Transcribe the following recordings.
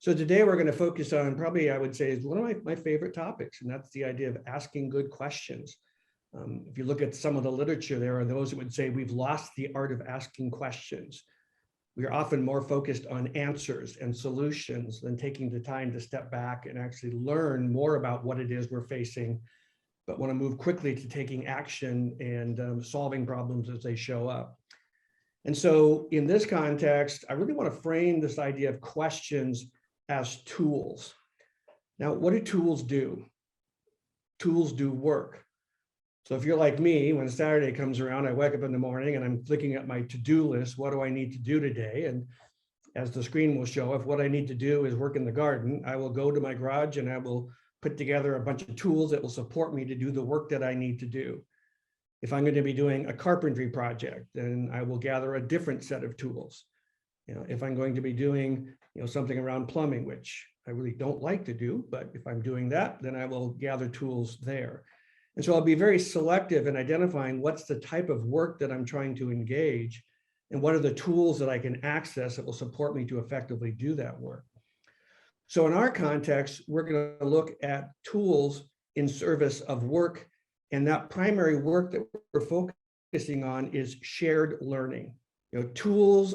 So today we're going to focus on probably, I would say, is one of my favorite topics, and that's the idea of asking good questions. If you look at some of the literature, there are those that would say we've lost the art of asking questions. We are often more focused on answers and solutions than taking the time to step back and actually learn more about what it is we're facing, but want to move quickly to taking action and solving problems as they show up. And so in this context, I really want to frame this idea of questions as tools. Now, what do tools do? Tools do work. So if you're like me, when Saturday comes around, I wake up in the morning and I'm looking at my to-do list. What do I need to do today? And as the screen will show, if what I need to do is work in the garden, I will go to my garage and I will put together a bunch of tools that will support me to do the work that I need to do. If I'm going to be doing a carpentry project, then I will gather a different set of tools. If I'm going to be doing something around plumbing, which I really don't like to do, but if I'm doing that, then I will gather tools there. And so I'll be very selective in identifying what's the type of work that I'm trying to engage and what are the tools that I can access that will support me to effectively do that work. So in our context, we're going to look at tools in service of work, and that primary work that we're focusing on is shared learning. Questions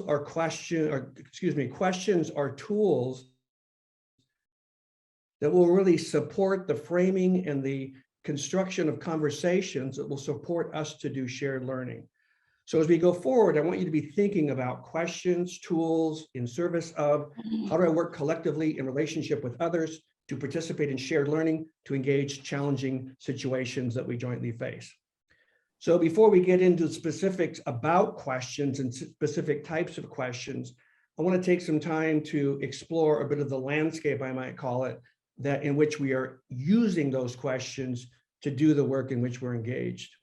are tools that will really support the framing and the construction of conversations that will support us to do shared learning. So as we go forward, I want you to be thinking about questions, tools in service of how do I work collectively in relationship with others to participate in shared learning, to engage challenging situations that we jointly face. So before we get into specifics about questions and specific types of questions, I want to take some time to explore a bit of the landscape, I might call it, that in which we are using those questions to do the work in which we're engaged.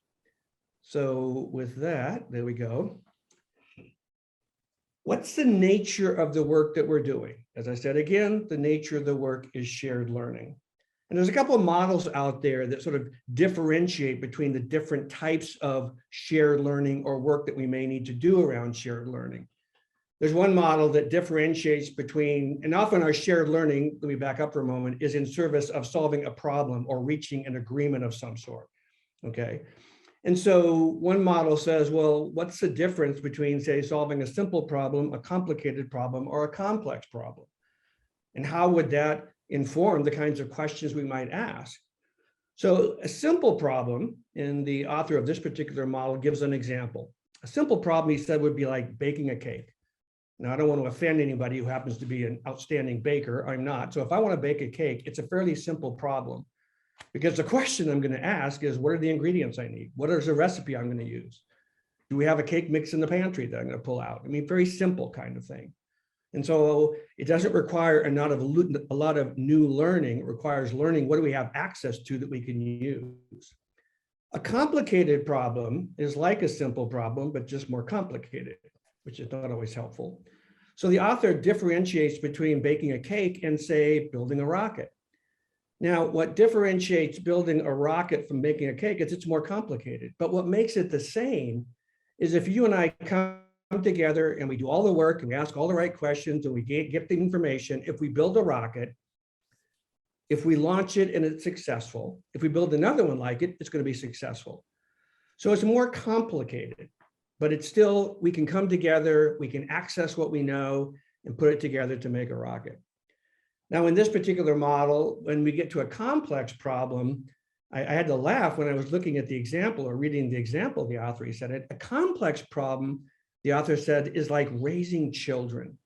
So with that, there we go. What's the nature of the work that we're doing? As I said, again, the nature of the work is shared learning. And there's a couple of models out there that sort of differentiate between the different types of shared learning or work that we may need to do around shared learning. There's one model that differentiates between, and often our shared learning, let me back up for a moment, is in service of solving a problem or reaching an agreement of some sort, okay? And so one model says, well, what's the difference between, say, solving a simple problem, a complicated problem, or a complex problem? And how would that inform the kinds of questions we might ask? So a simple problem, and the author of this particular model gives an example. A simple problem, he said, would be like baking a cake. Now, I don't want to offend anybody who happens to be an outstanding baker. I'm not. So if I want to bake a cake, it's a fairly simple problem, because the question I'm going to ask is, what are the ingredients I need? What is the recipe I'm going to use? Do we have a cake mix in the pantry that I'm going to pull out? I mean, very simple kind of thing. And so it doesn't require a lot of new learning. It requires learning what do we have access to that we can use. A complicated problem is like a simple problem, but just more complicated, which is not always helpful. So the author differentiates between baking a cake and, say, building a rocket. Now, what differentiates building a rocket from making a cake is it's more complicated. But what makes it the same is if you and I come together and we do all the work and we ask all the right questions and we get the information, if we build a rocket, if we launch it and it's successful, if we build another one like it, it's going to be successful. So it's more complicated, but it's still, we can come together, we can access what we know and put it together to make a rocket. Now, in this particular model, when we get to a complex problem, I had to laugh when I was looking at the example or reading the example of the author. He said, a complex problem, the author said, is like raising children.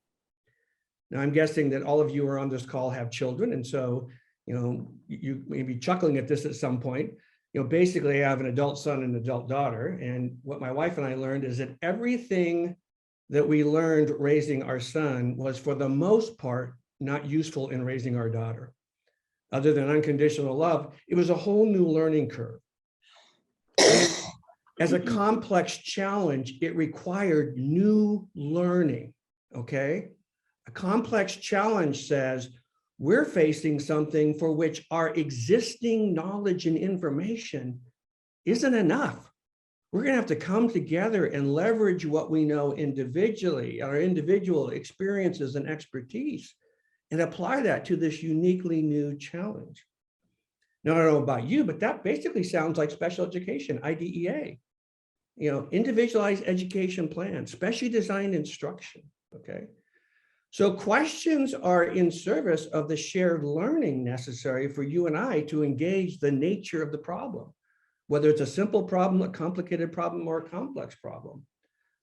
Now, I'm guessing that all of you who are on this call have children. And so, you may be chuckling at this at some point. Basically, I have an adult son and an adult daughter. And what my wife and I learned is that everything that we learned raising our son was, for the most part, not useful in raising our daughter. Other than unconditional love, it was a whole new learning curve. As a complex challenge, it required new learning, okay? A complex challenge says, we're facing something for which our existing knowledge and information isn't enough. We're going to have to come together and leverage what we know individually, our individual experiences and expertise, and apply that to this uniquely new challenge. Now, I don't know about you, but that basically sounds like special education, IDEA, individualized education plan, specially designed instruction, okay? So questions are in service of the shared learning necessary for you and I to engage the nature of the problem, whether it's a simple problem, a complicated problem, or a complex problem.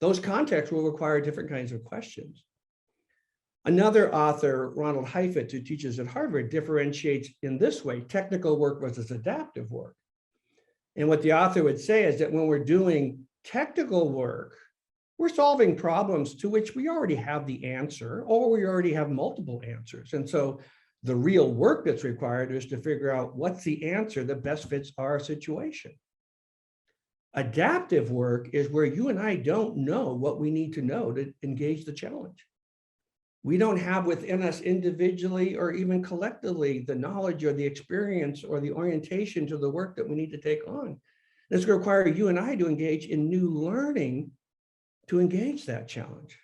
Those contexts will require different kinds of questions. Another author, Ronald Heifetz, who teaches at Harvard, differentiates in this way technical work versus adaptive work. And what the author would say is that when we're doing technical work, we're solving problems to which we already have the answer, or we already have multiple answers. And so the real work that's required is to figure out what's the answer that best fits our situation. Adaptive work is where you and I don't know what we need to know to engage the challenge. We don't have within us individually or even collectively the knowledge or the experience or the orientation to the work that we need to take on. And it's going to require you and I to engage in new learning to engage that challenge.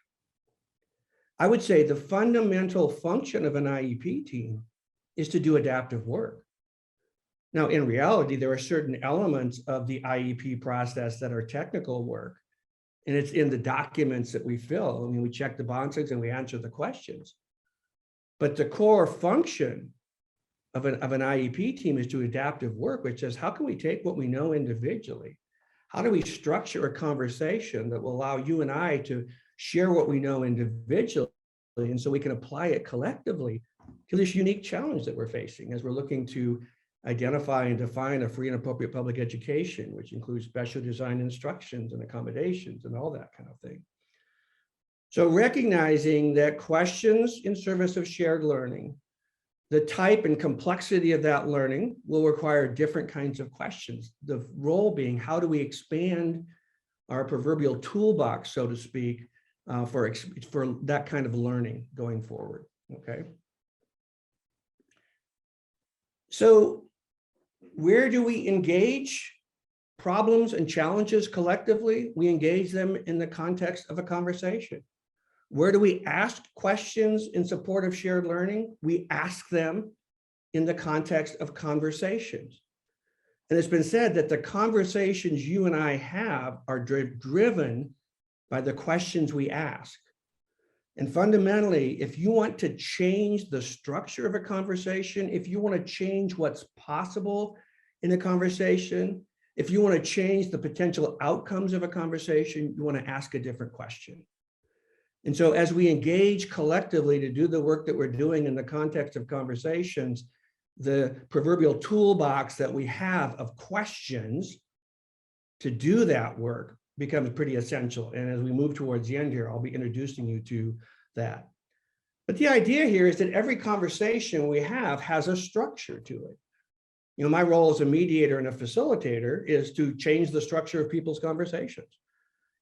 I would say the fundamental function of an IEP team is to do adaptive work. Now, in reality, there are certain elements of the IEP process that are technical work, and it's in the documents that we fill. I mean, we check the boxes and we answer the questions. But the core function of an IEP team is to adaptive work, which says, how can we take what we know individually? How do we structure a conversation that will allow you and I to share what we know individually, and so we can apply it collectively to this unique challenge that we're facing as we're looking to identify and define a free and appropriate public education, which includes special design instructions and accommodations and all that kind of thing. So recognizing that questions in service of shared learning, the type and complexity of that learning will require different kinds of questions. The role being, how do we expand our proverbial toolbox, so to speak, for that kind of learning going forward, okay? So where do we engage problems and challenges collectively? We engage them in the context of a conversation. Where do we ask questions in support of shared learning? We ask them in the context of conversations. And it's been said that the conversations you and I have are driven by the questions we ask. And fundamentally, if you want to change the structure of a conversation, if you want to change what's possible in a conversation, if you want to change the potential outcomes of a conversation, you want to ask a different question. And so as we engage collectively to do the work that we're doing in the context of conversations, the proverbial toolbox that we have of questions to do that work becomes pretty essential. And as we move towards the end here, I'll be introducing you to that. But the idea here is that every conversation we have has a structure to it. My role as a mediator and a facilitator is to change the structure of people's conversations.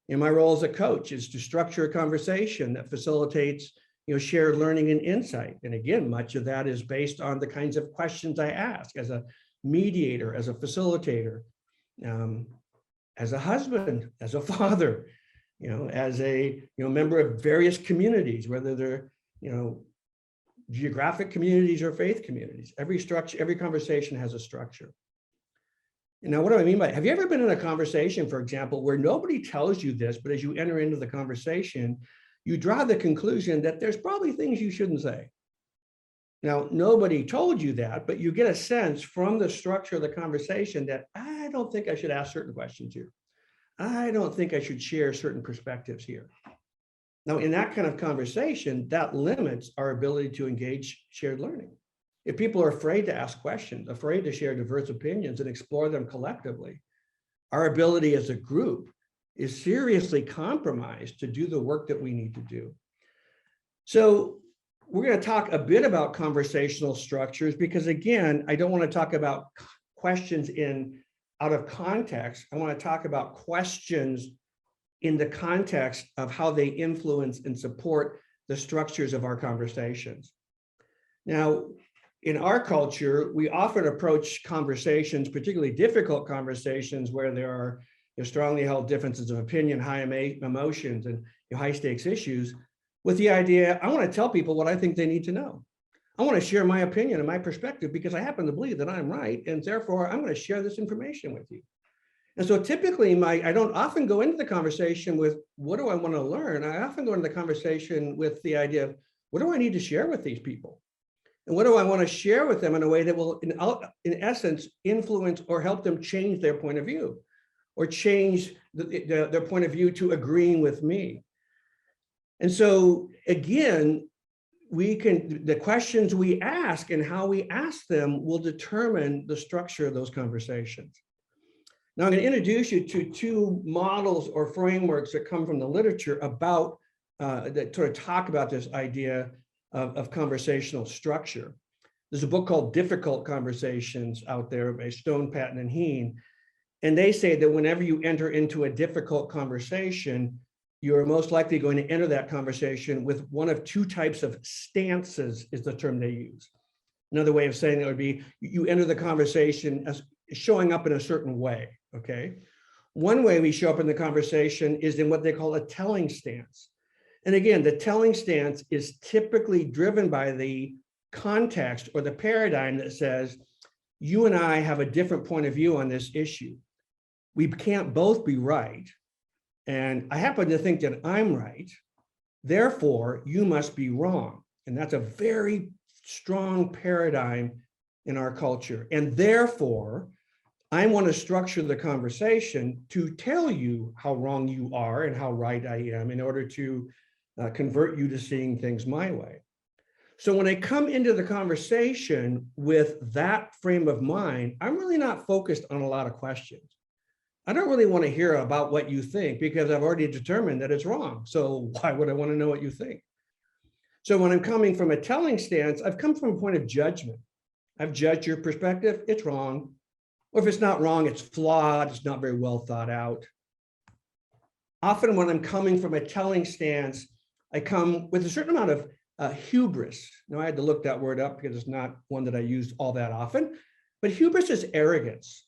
My role as a coach is to structure a conversation that facilitates, shared learning and insight. And again, much of that is based on the kinds of questions I ask as a mediator, as a facilitator, as a husband, as a father, as a member of various communities, whether they're geographic communities or faith communities. Every conversation has a structure. Now, what do I mean by it? Have you ever been in a conversation, for example, where nobody tells you this, but as you enter into the conversation, you draw the conclusion that there's probably things you shouldn't say? Now, nobody told you that, but you get a sense from the structure of the conversation that I don't think I should ask certain questions here. I don't think I should share certain perspectives here. Now, in that kind of conversation, that limits our ability to engage shared learning. If people are afraid to ask questions, afraid to share diverse opinions and explore them collectively, our ability as a group is seriously compromised to do the work that we need to do. So we're going to talk a bit about conversational structures because, again, I don't want to talk about questions out of context. I want to talk about questions in the context of how they influence and support the structures of our conversations. Now, in our culture, we often approach conversations, particularly difficult conversations where there are strongly held differences of opinion, high emotions, and high stakes issues, with the idea, I want to tell people what I think they need to know. I want to share my opinion and my perspective because I happen to believe that I'm right. And therefore, I'm going to share this information with you. And so typically I don't often go into the conversation with, what do I want to learn? I often go into the conversation with the idea of, what do I need to share with these people? And what do I want to share with them in a way that will, in essence, influence or help them change their point of view, or change their point of view to agreeing with me? And so again, the questions we ask and how we ask them will determine the structure of those conversations. Now I'm going to introduce you to two models or frameworks that come from the literature about that sort of talk about this idea of conversational structure. There's a book called Difficult Conversations out there by Stone, Patton, and Heen. And they say that whenever you enter into a difficult conversation, you're most likely going to enter that conversation with one of two types of stances, is the term they use. Another way of saying it would be, you enter the conversation as showing up in a certain way, okay? One way we show up in the conversation is in what they call a telling stance. And again, the telling stance is typically driven by the context or the paradigm that says, you and I have a different point of view on this issue. We can't both be right. And I happen to think that I'm right. Therefore, you must be wrong. And that's a very strong paradigm in our culture. And therefore, I want to structure the conversation to tell you how wrong you are and how right I am in order to convert you to seeing things my way. So when I come into the conversation with that frame of mind, I'm really not focused on a lot of questions. I don't really want to hear about what you think because I've already determined that it's wrong. So why would I want to know what you think? So when I'm coming from a telling stance, I've come from a point of judgment. I've judged your perspective, it's wrong. Or if it's not wrong, it's flawed, it's not very well thought out. Often when I'm coming from a telling stance, I come with a certain amount of hubris. Now I had to look that word up because it's not one that I use all that often, but hubris is arrogance.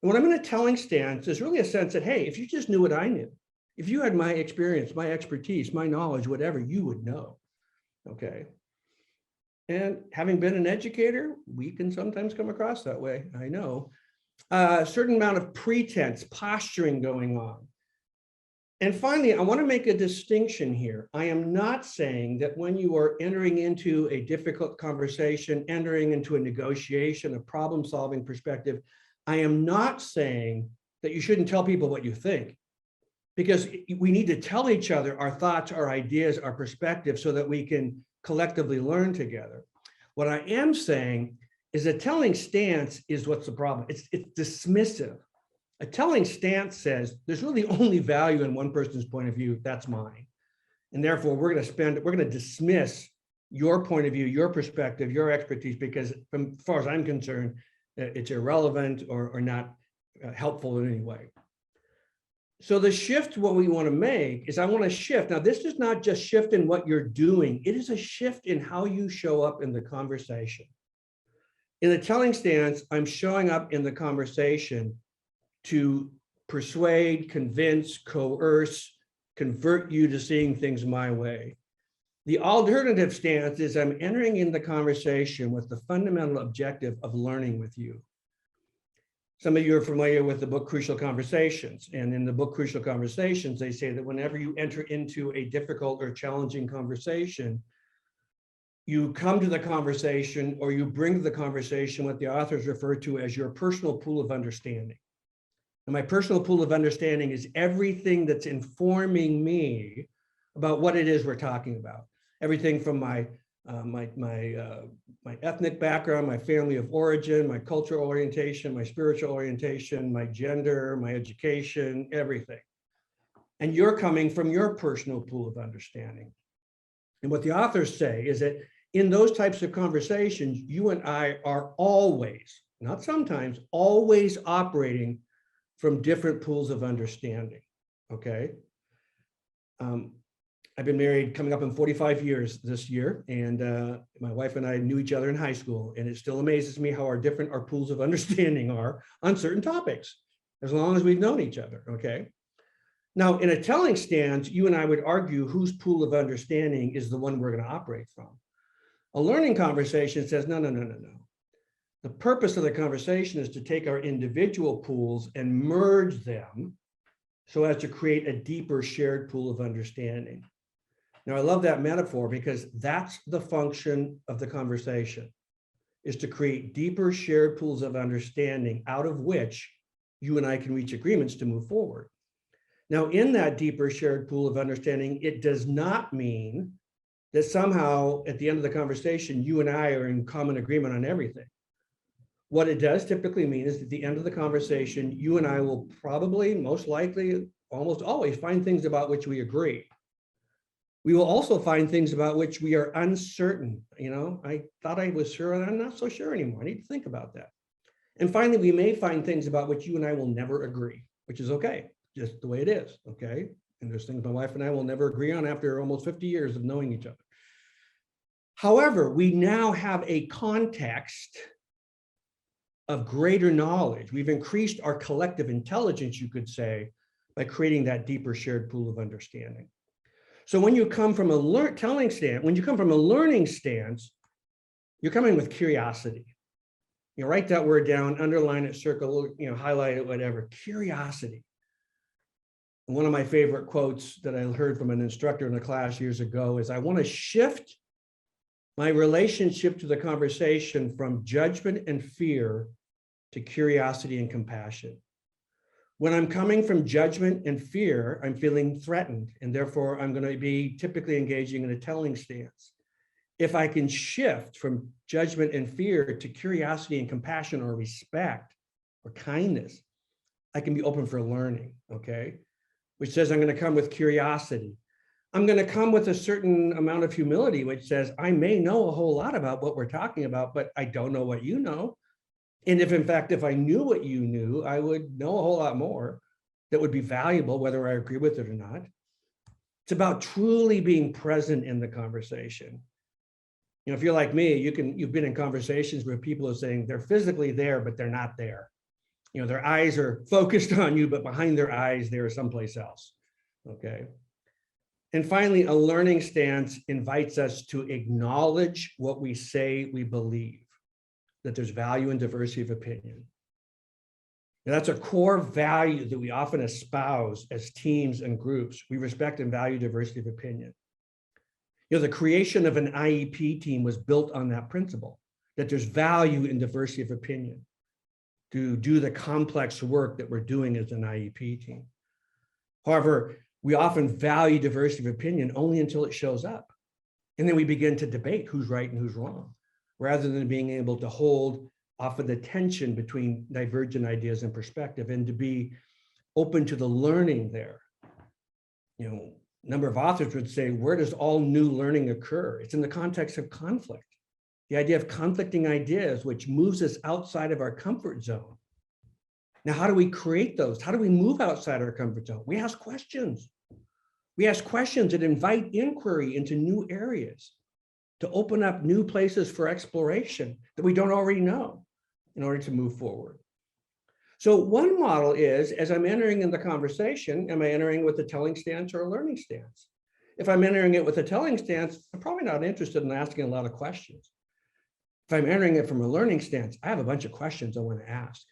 And when I'm in a telling stance, there's really a sense that, hey, if you just knew what I knew, if you had my experience, my expertise, my knowledge, whatever, you would know, okay? And having been an educator, we can sometimes come across that way, I know. A certain amount of pretense, posturing going on. And finally, I want to make a distinction here. I am not saying that when you are entering into a difficult conversation, entering into a negotiation, a problem-solving perspective, I am not saying that you shouldn't tell people what you think, because we need to tell each other our thoughts, our ideas, our perspectives so that we can collectively learn together. What I am saying is a telling stance is what's the problem. It's dismissive. A telling stance says there's really only value in one person's point of view, that's mine. And therefore we're going to dismiss your point of view, your perspective, your expertise, because from as far as I'm concerned, it's irrelevant or not helpful in any way. So the shift, what we want to make is I want to shift. Now, this is not just shift in what you're doing. It is a shift in how you show up in the conversation. In the telling stance, I'm showing up in the conversation to persuade, convince, coerce, convert you to seeing things my way. The alternative stance is I'm entering in the conversation with the fundamental objective of learning with you. Some of you are familiar with the book Crucial Conversations. And in the book Crucial Conversations, they say that whenever you enter into a difficult or challenging conversation, you come to the conversation or you bring to the conversation what the authors refer to as your personal pool of understanding. And my personal pool of understanding is everything that's informing me about what it is we're talking about. Everything from my ethnic background, my family of origin, my cultural orientation, my spiritual orientation, my gender, my education, everything. And you're coming from your personal pool of understanding. And what the authors say is that in those types of conversations, you and I are always, not sometimes, always operating from different pools of understanding, okay? I've been married coming up in 45 years this year, and my wife and I knew each other in high school, and it still amazes me how different our pools of understanding are on certain topics, as long as we've known each other, okay? Now, in a telling stance, you and I would argue whose pool of understanding is the one we're going to operate from. A learning conversation says, no, no, no, no, no. The purpose of the conversation is to take our individual pools and merge them so as to create a deeper shared pool of understanding. Now, I love that metaphor because that's the function of the conversation, is to create deeper shared pools of understanding out of which you and I can reach agreements to move forward. Now, in that deeper shared pool of understanding, it does not mean that somehow at the end of the conversation, you and I are in common agreement on everything. What it does typically mean is at the end of the conversation, you and I will probably, most likely, almost always find things about which we agree. We will also find things about which we are uncertain. You know, I thought I was sure, and I'm not so sure anymore. I need to think about that. And finally, we may find things about which you and I will never agree, which is okay, just the way it is, okay? And there's things my wife and I will never agree on after almost 50 years of knowing each other. However, we now have a context of greater knowledge. We've increased our collective intelligence, you could say, by creating that deeper shared pool of understanding. So when you come from a learning stance, you're coming with curiosity. You know, write that word down, underline it, circle, you know, highlight it, whatever. Curiosity. And one of my favorite quotes that I heard from an instructor in a class years ago is, I want to shift my relationship to the conversation from judgment and fear to curiosity and compassion. When I'm coming from judgment and fear, I'm feeling threatened, and therefore I'm going to be typically engaging in a telling stance. If I can shift from judgment and fear to curiosity and compassion or respect or kindness, I can be open for learning, okay? Which says I'm going to come with curiosity. I'm going to come with a certain amount of humility, which says I may know a whole lot about what we're talking about, but I don't know what you know. And if in fact, if I knew what you knew, I would know a whole lot more that would be valuable, whether I agree with it or not. It's about truly being present in the conversation. You know, if you're like me, you've been in conversations where people are saying they're physically there, but they're not there. You know, their eyes are focused on you, but behind their eyes, they're someplace else, okay? And finally, a learning stance invites us to acknowledge what we say we believe, that there's value in diversity of opinion. And that's a core value that we often espouse as teams and groups. We respect and value diversity of opinion. You know, the creation of an IEP team was built on that principle, that there's value in diversity of opinion to do the complex work that we're doing as an IEP team. However, we often value diversity of opinion only until it shows up. And then we begin to debate who's right and who's wrong, rather than being able to hold often the tension between divergent ideas and perspective and to be open to the learning there. You know, a number of authors would say, where does all new learning occur? It's in the context of conflict. The idea of conflicting ideas, which moves us outside of our comfort zone. Now, how do we create those? How do we move outside our comfort zone? We ask questions. We ask questions that invite inquiry into new areas, to open up new places for exploration that we don't already know in order to move forward. So one model is, as I'm entering in the conversation, am I entering with a telling stance or a learning stance? If I'm entering it with a telling stance, I'm probably not interested in asking a lot of questions. If I'm entering it from a learning stance, I have a bunch of questions I want to ask.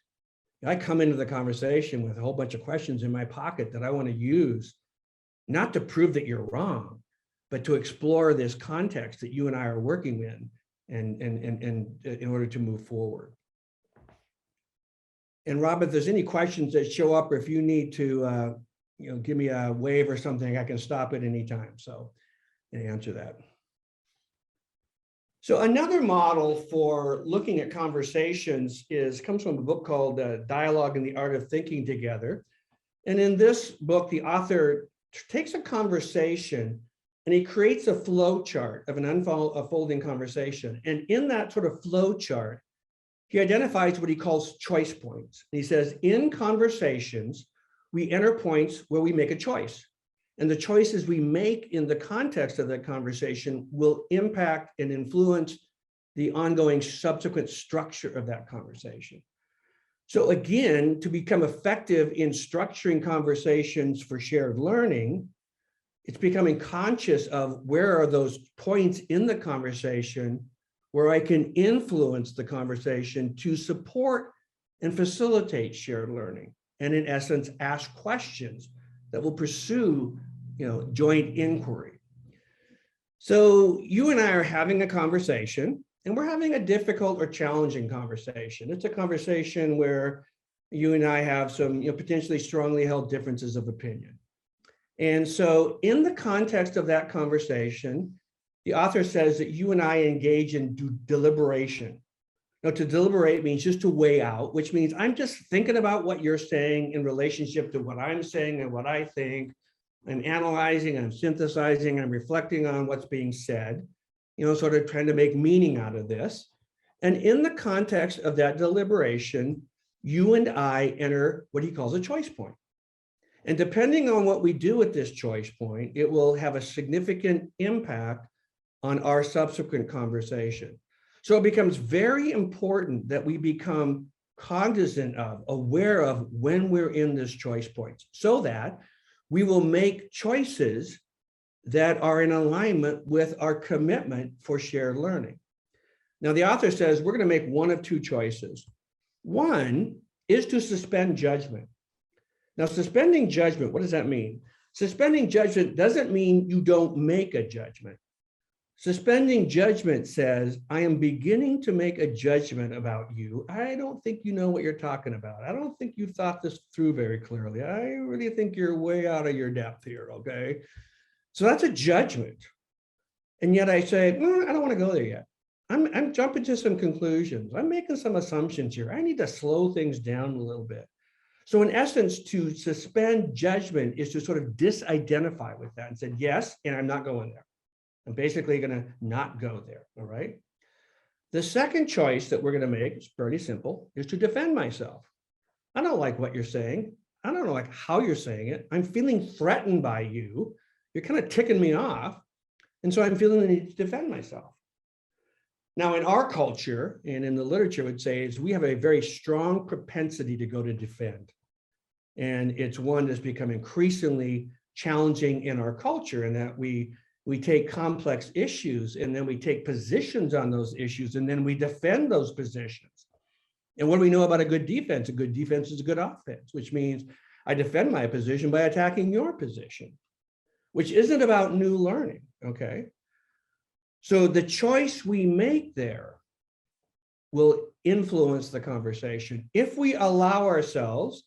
I come into the conversation with a whole bunch of questions in my pocket that I want to use, not to prove that you're wrong, but to explore this context that you and I are working in and in order to move forward. And Rob, if there's any questions that show up, or if you need to you know, give me a wave or something, I can stop at any time. So and answer that. So another model for looking at conversations comes from a book called Dialogue and the Art of Thinking Together. And in this book, the author takes a conversation and he creates a flow chart of an unfolding conversation. And in that sort of flow chart, he identifies what he calls choice points. And he says, in conversations, we enter points where we make a choice. And the choices we make in the context of that conversation will impact and influence the ongoing subsequent structure of that conversation. So again, to become effective in structuring conversations for shared learning, it's becoming conscious of where are those points in the conversation where I can influence the conversation to support and facilitate shared learning. And in essence, ask questions that will pursue, joint inquiry. So you and I are having a conversation, and we're having a difficult or challenging conversation. It's a conversation where you and I have some potentially strongly held differences of opinion. And so in the context of that conversation, the author says that you and I engage in deliberation. Now, to deliberate means just to weigh out, which means I'm just thinking about what you're saying in relationship to what I'm saying and what I think. I'm analyzing, I'm synthesizing, I'm reflecting on what's being said, sort of trying to make meaning out of this. And in the context of that deliberation, you and I enter what he calls a choice point. And depending on what we do at this choice point, it will have a significant impact on our subsequent conversation. So it becomes very important that we become cognizant of, aware of when we're in this choice point, so that we will make choices that are in alignment with our commitment for shared learning. Now, the author says we're going to make one of two choices. One is to suspend judgment. Now, suspending judgment, what does that mean? Suspending judgment doesn't mean you don't make a judgment. Suspending judgment says, I am beginning to make a judgment about you. I don't think you know what you're talking about. I don't think you've thought this through very clearly. I really think you're way out of your depth here, okay? So that's a judgment. And yet I say, I don't want to go there yet. I'm jumping to some conclusions. I'm making some assumptions here. I need to slow things down a little bit. So in essence, to suspend judgment is to sort of disidentify with that and say, yes, and I'm not going there. I'm basically going to not go there, all right? The second choice that we're going to make, is pretty simple, is to defend myself. I don't like what you're saying. I don't like how you're saying it. I'm feeling threatened by you. You're kind of ticking me off. And so I'm feeling the need to defend myself. Now, in our culture and in the literature, would say is we have a very strong propensity to go to defend. And it's one that's become increasingly challenging in our culture, in that we take complex issues and then we take positions on those issues and then we defend those positions. And what do we know about a good defense? A good defense is a good offense, which means I defend my position by attacking your position, which isn't about new learning, okay? So the choice we make there will influence the conversation. If we allow ourselves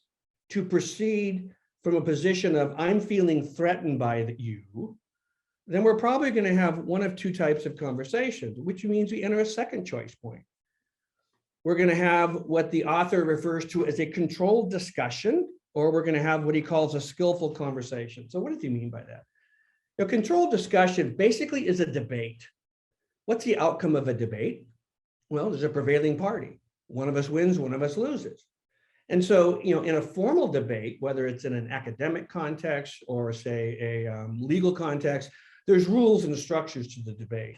to proceed from a position of I'm feeling threatened by you, then we're probably going to have one of two types of conversations, which means we enter a second choice point. We're going to have what the author refers to as a controlled discussion, or we're going to have what he calls a skillful conversation. So what does he mean by that? A controlled discussion basically is a debate. What's the outcome of a debate? Well, there's a prevailing party. One of us wins, one of us loses. And so, in a formal debate, whether it's in an academic context or say a legal context, there's rules and structures to the debate.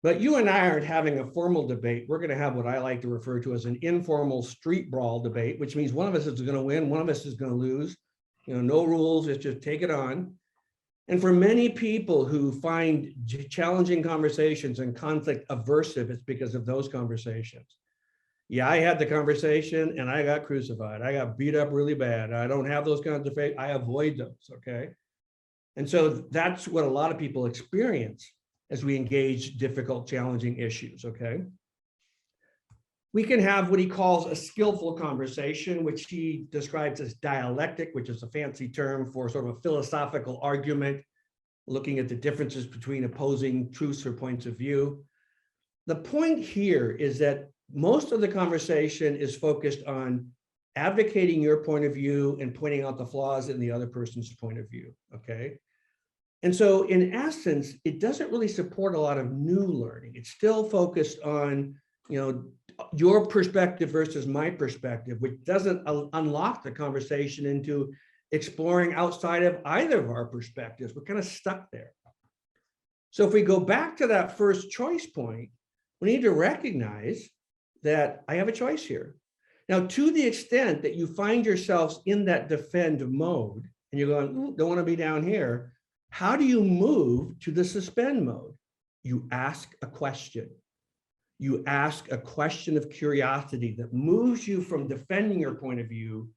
But you and I aren't having a formal debate. We're going to have what I like to refer to as an informal street brawl debate, which means one of us is going to win, one of us is going to lose. No rules, it's just take it on. And for many people who find challenging conversations and conflict aversive, it's because of those conversations. Yeah, I had the conversation and I got crucified. I got beat up really bad. I don't have those kinds of faith. I avoid those, okay? And so that's what a lot of people experience as we engage difficult, challenging issues, okay? We can have what he calls a skillful conversation, which he describes as dialectic, which is a fancy term for sort of a philosophical argument, looking at the differences between opposing truths or points of view. The point here is that most of the conversation is focused on advocating your point of view and pointing out the flaws in the other person's point of view, okay? And so in essence, it doesn't really support a lot of new learning. It's still focused on, your perspective versus my perspective, which doesn't unlock the conversation into exploring outside of either of our perspectives. We're kind of stuck there. So if we go back to that first choice point, we need to recognize that I have a choice here. Now, to the extent that you find yourselves in that defend mode and you're going, don't want to be down here, How do you move to the suspend mode? You ask a question. You ask a question of curiosity that moves you from defending your point of view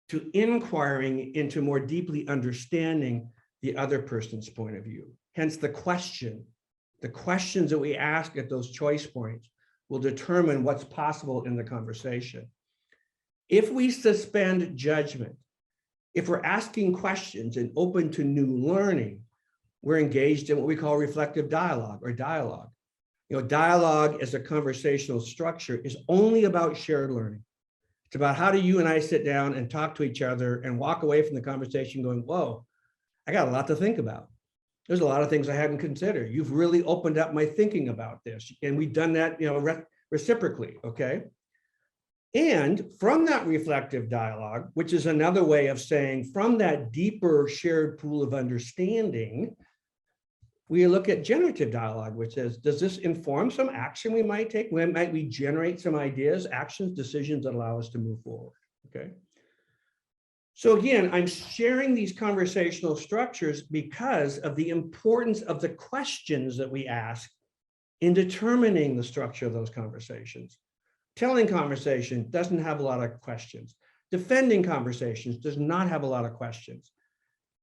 to inquiring into more deeply understanding the other person's point of view. Hence the question. The questions that we ask at those choice points will determine what's possible in the conversation. If we suspend judgment, if we're asking questions and open to new learning, we're engaged in what we call reflective dialogue or dialogue. You know, dialogue as a conversational structure is only about shared learning. It's about how do you and I sit down and talk to each other and walk away from the conversation going, whoa, I got a lot to think about. There's a lot of things I hadn't considered. You've really opened up my thinking about this. And we've done that, you know, reciprocally, okay? And from that reflective dialogue, which is another way of saying from that deeper shared pool of understanding, we look at generative dialogue, which is, does this inform some action we might take? When might we generate some ideas, actions, decisions that allow us to move forward, okay? So again, I'm sharing these conversational structures because of the importance of the questions that we ask in determining the structure of those conversations. Telling conversation doesn't have a lot of questions. Defending conversations does not have a lot of questions.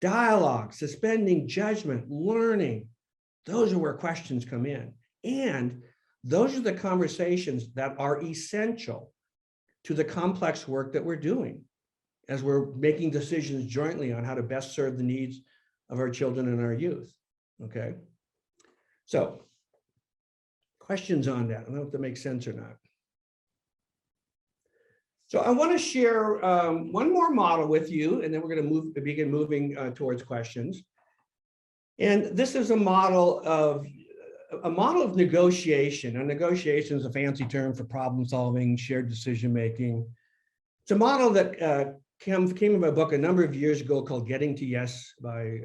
Dialogue, suspending judgment, learning, those are where questions come in. And those are the conversations that are essential to the complex work that we're doing as we're making decisions jointly on how to best serve the needs of our children and our youth, okay? So, questions on that? I don't know if that makes sense or not. So I want to share one more model with you, and then we're going to begin moving towards questions. And this is a model of negotiation. And negotiation is a fancy term for problem solving, shared decision making. It's a model that came in my book a number of years ago called Getting to Yes by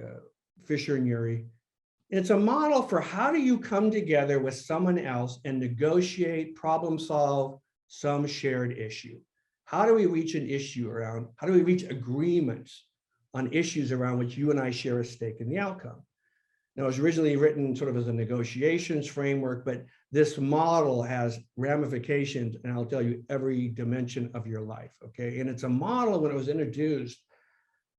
Fisher and Urey. And it's a model for how do you come together with someone else and negotiate, problem solve some shared issue. How do we reach an issue around, how do we reach agreements on issues around which you and I share a stake in the outcome? Now, it was originally written sort of as a negotiations framework, but this model has ramifications, and I'll tell you every dimension of your life, okay? And it's a model, when it was introduced,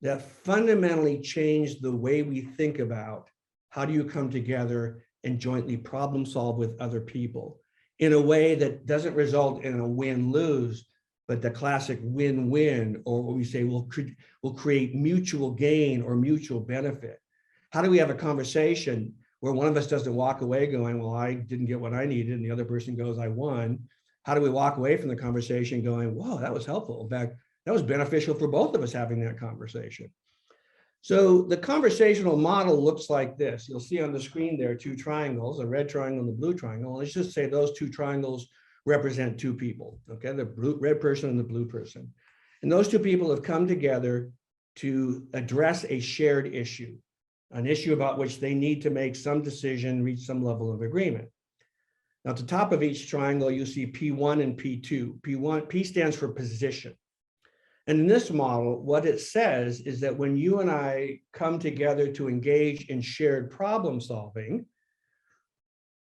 that fundamentally changed the way we think about how do you come together and jointly problem solve with other people in a way that doesn't result in a win-lose, but the classic win-win, or what we say will create mutual gain or mutual benefit. How do we have a conversation where one of us doesn't walk away going, well, I didn't get what I needed, and the other person goes, I won? How do we walk away from the conversation going, whoa, that was helpful. In fact, that was beneficial for both of us having that conversation. So the conversational model looks like this. You'll see on the screen there two triangles, a red triangle and the blue triangle. Let's just say those two triangles represent two people, okay? The red person and the blue person. And those two people have come together to address a shared issue, an issue about which they need to make some decision, reach some level of agreement. Now, at the top of each triangle, you see P1 and P2. P stands for position. And in this model, what it says is that when you and I come together to engage in shared problem solving,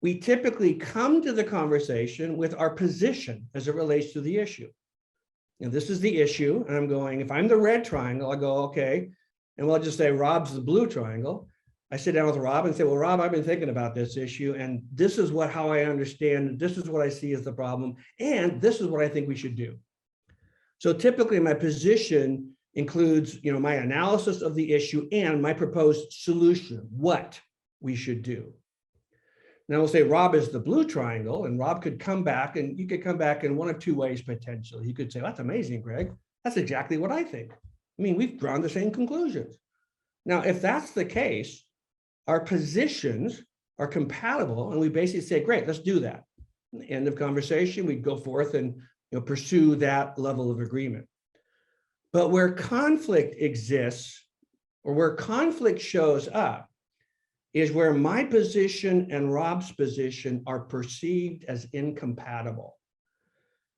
we typically come to the conversation with our position as it relates to the issue. And this is the issue, and I'm going, if I'm the red triangle, I go, okay, and we'll just say Rob's the blue triangle. I sit down with Rob and say, well, Rob, I've been thinking about this issue, and this is how I understand, this is what I see as the problem, and this is what I think we should do. So typically my position includes, my analysis of the issue and my proposed solution, what we should do. Now we'll say Rob is the blue triangle, and Rob could come back, and you could come back in one of two ways potentially. You could say, that's amazing, Greg. That's exactly what I think. I mean, we've drawn the same conclusions. Now, if that's the case, our positions are compatible, and we basically say, great, let's do that. End of conversation, we go forth and pursue that level of agreement. But where conflict exists, or where conflict shows up, is where my position and Rob's position are perceived as incompatible.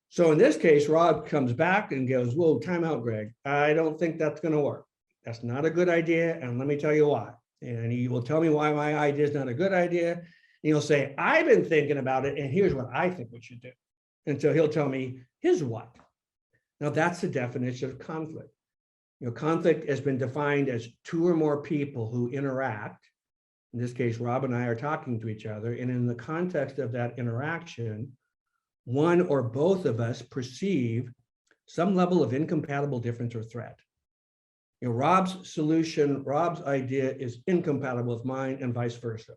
So in this case, Rob comes back and goes, whoa, time out, Greg. I don't think that's going to work. That's not a good idea, and let me tell you why. And he will tell me why my idea is not a good idea. And he'll say, I've been thinking about it, and here's what I think we should do. And so he'll tell me his what. Now that's the definition of conflict. Conflict has been defined as two or more people who interact. In this case, Rob and I are talking to each other. And in the context of that interaction, one or both of us perceive some level of incompatible difference or threat. Rob's solution, Rob's idea is incompatible with mine and vice versa.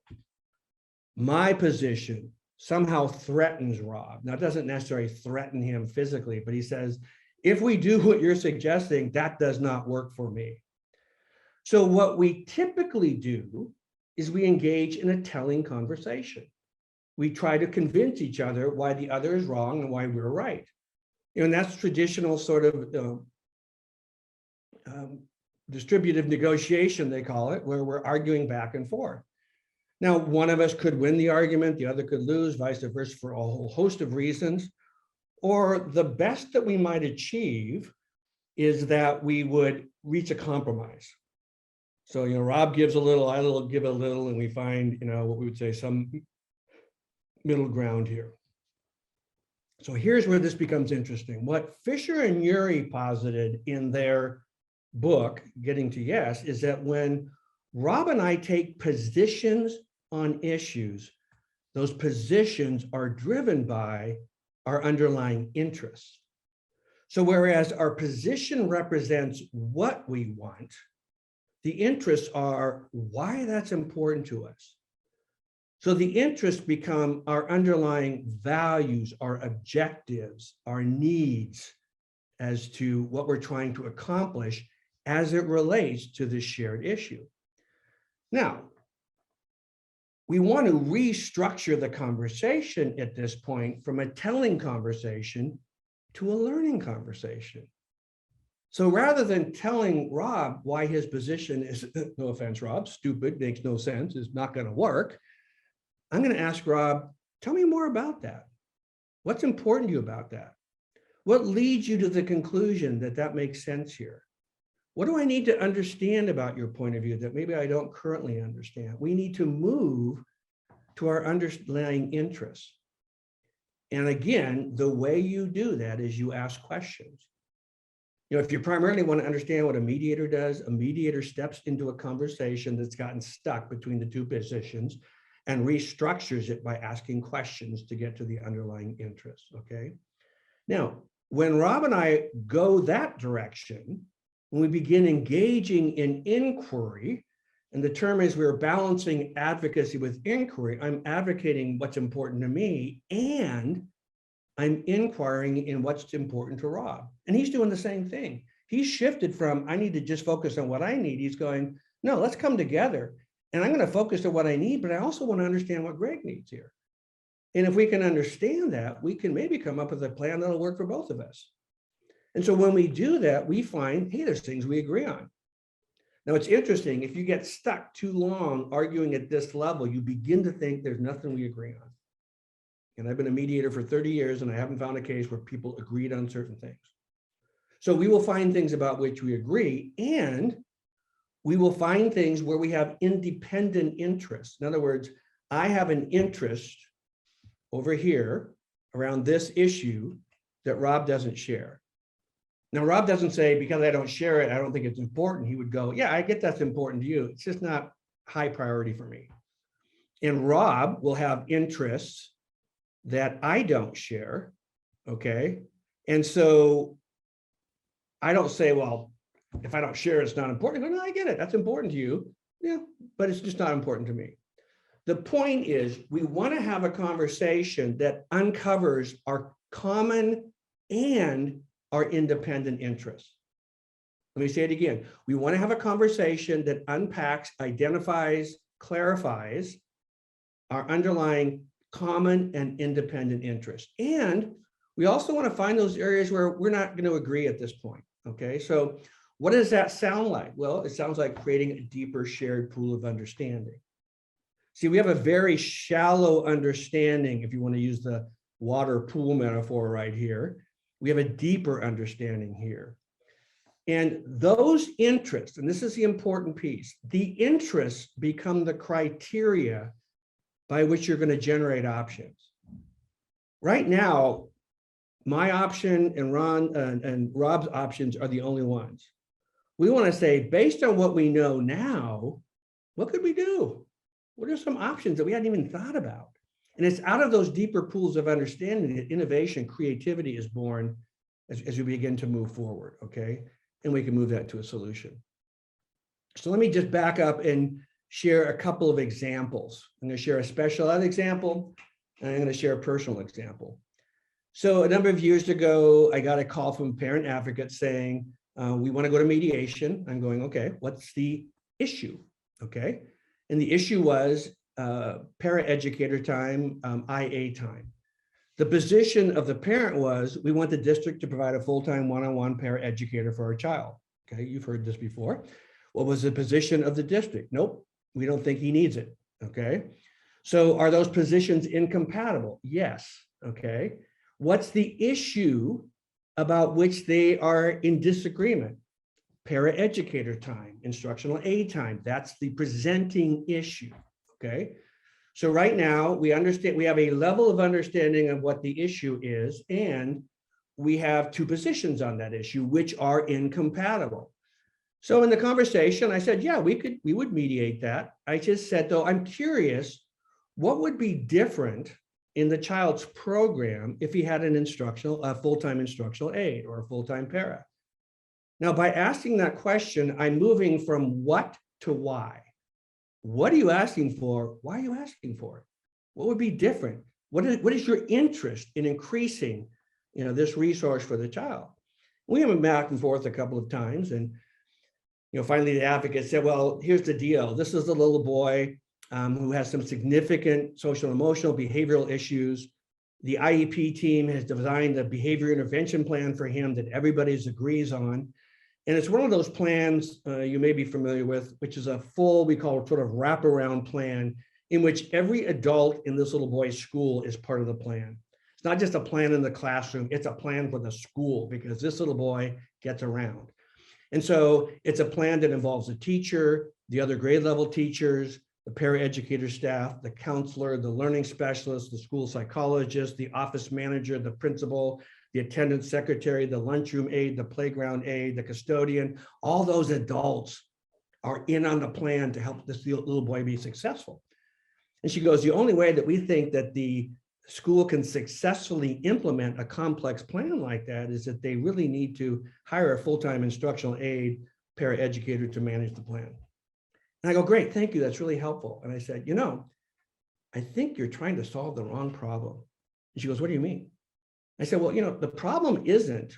My position somehow threatens Rob. Now, it doesn't necessarily threaten him physically, but he says, if we do what you're suggesting, that does not work for me. So what we typically do is we engage in a telling conversation. We try to convince each other why the other is wrong and why we're right. And that's traditional sort of distributive negotiation, they call it, where we're arguing back and forth. Now, one of us could win the argument, the other could lose, vice versa, for a whole host of reasons. Or the best that we might achieve is that we would reach a compromise. So, Rob gives a little, I give a little, and we find, what we would say, some middle ground here. So here's where this becomes interesting. What Fisher and Urey posited in their book, Getting to Yes, is that when Rob and I take positions on issues, those positions are driven by our underlying interests. So whereas our position represents what we want, the interests are why that's important to us. So the interests become our underlying values, our objectives, our needs as to what we're trying to accomplish as it relates to this shared issue. Now, we want to restructure the conversation at this point from a telling conversation to a learning conversation. So rather than telling Rob why his position is, no offense, Rob, stupid, makes no sense, is not going to work, I'm going to ask Rob, tell me more about that. What's important to you about that? What leads you to the conclusion that that makes sense here? What do I need to understand about your point of view that maybe I don't currently understand? We need to move to our underlying interests. And again, the way you do that is you ask questions. If you primarily want to understand what a mediator does, a mediator steps into a conversation that's gotten stuck between the two positions and restructures it by asking questions to get to the underlying interests, okay? Now, when Rob and I go that direction, when we begin engaging in inquiry, and the term is we're balancing advocacy with inquiry, I'm advocating what's important to me, and I'm inquiring in what's important to Rob. And he's doing the same thing. He's shifted from, I need to just focus on what I need. He's going, no, let's come together. And I'm going to focus on what I need, but I also want to understand what Greg needs here. And if we can understand that, we can maybe come up with a plan that'll work for both of us. And so when we do that, we find, hey, there's things we agree on. Now, it's interesting, if you get stuck too long arguing at this level, you begin to think there's nothing we agree on. And I've been a mediator for 30 years, and I haven't found a case where people agreed on certain things. So we will find things about which we agree, and we will find things where we have independent interests. In other words, I have an interest over here around this issue that Rob doesn't share. Now, Rob doesn't say, because I don't share it, I don't think it's important. He would go, yeah, I get that's important to you. It's just not high priority for me. And Rob will have interests that I don't share, okay? And so I don't say, well, if I don't share, it's not important. I go, no, I get it. That's important to you. Yeah, but it's just not important to me. The point is, we want to have a conversation that uncovers our common and our independent interests. Let me say it again. We want to have a conversation that unpacks, identifies, clarifies our underlying common and independent interests. And we also want to find those areas where we're not going to agree at this point. Okay, so what does that sound like? Well, it sounds like creating a deeper shared pool of understanding. See, we have a very shallow understanding, if you want to use the water pool metaphor right here. We have a deeper understanding here. And those interests, and this is the important piece, the interests become the criteria by which you're going to generate options. Right now, my option and Ron and Rob's options are the only ones. We want to say, based on what we know now, what could we do? What are some options that we hadn't even thought about? And it's out of those deeper pools of understanding that innovation, creativity is born as we begin to move forward, okay? And we can move that to a solution. So let me just back up and share a couple of examples. I'm going to share a special ed example, and I'm going to share a personal example. So a number of years ago, I got a call from a parent advocate saying, we want to go to mediation. I'm going, okay, what's the issue? Okay. And the issue was paraeducator time, IA time. The position of the parent was, we want the district to provide a full-time one-on-one paraeducator for our child. Okay, you've heard this before. What was the position of the district? Nope, we don't think he needs it. Okay, so are those positions incompatible? Yes. Okay, what's the issue about which they are in disagreement? Paraeducator time, instructional aid time. That's the presenting issue. Okay. So right now we understand, we have a level of understanding of what the issue is, and we have two positions on that issue, which are incompatible. So in the conversation, I said, yeah, we would mediate that. I just said, though, I'm curious, what would be different in the child's program if he had a full-time instructional aid or a full-time para? Now, by asking that question, I'm moving from what to why. What are you asking for? Why are you asking for it? What would be different? What is your interest in increasing, this resource for the child? We went back and forth a couple of times, and finally the advocate said, well, here's the deal. This is the little boy who has some significant social, emotional, behavioral issues. The IEP team has designed a behavior intervention plan for him that everybody agrees on. And it's one of those plans you may be familiar with, which is a full, we call it sort of wraparound plan, in which every adult in this little boy's school is part of the plan. It's not just a plan in the classroom, it's a plan for the school, because this little boy gets around. And so it's a plan that involves the teacher, the other grade level teachers, the paraeducator staff, the counselor, the learning specialist, the school psychologist, the office manager, the principal, the attendance secretary, the lunchroom aide, the playground aide, the custodian. All those adults are in on the plan to help this little boy be successful. And she goes, the only way that we think that the school can successfully implement a complex plan like that is that they really need to hire a full-time instructional aide paraeducator to manage the plan. And I go, great, thank you, that's really helpful. And I said, I think you're trying to solve the wrong problem. And she goes, what do you mean? I said, well, the problem isn't,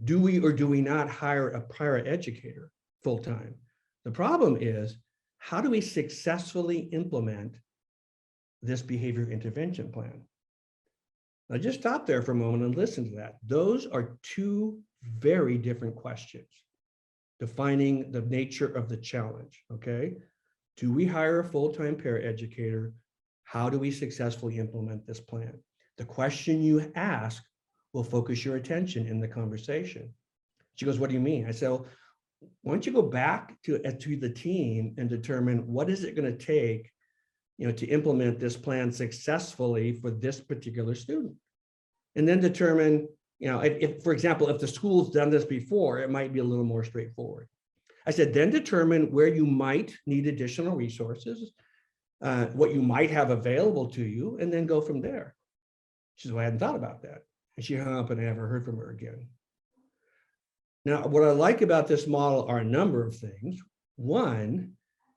do we or do we not hire a paraeducator full-time? The problem is, how do we successfully implement this behavior intervention plan? Now just stop there for a moment and listen to that. Those are two very different questions, defining the nature of the challenge, okay? Do we hire a full-time paraeducator? How do we successfully implement this plan? The question you ask will focus your attention in the conversation. She goes, what do you mean? I said, well, why don't you go back to the team and determine what is it going to take, to implement this plan successfully for this particular student? And then determine, if, for example, if the school's done this before, it might be a little more straightforward. I said, then determine where you might need additional resources, what you might have available to you, and then go from there. She said, well, I hadn't thought about that. And she hung up and I never heard from her again. Now, what I like about this model are a number of things. One,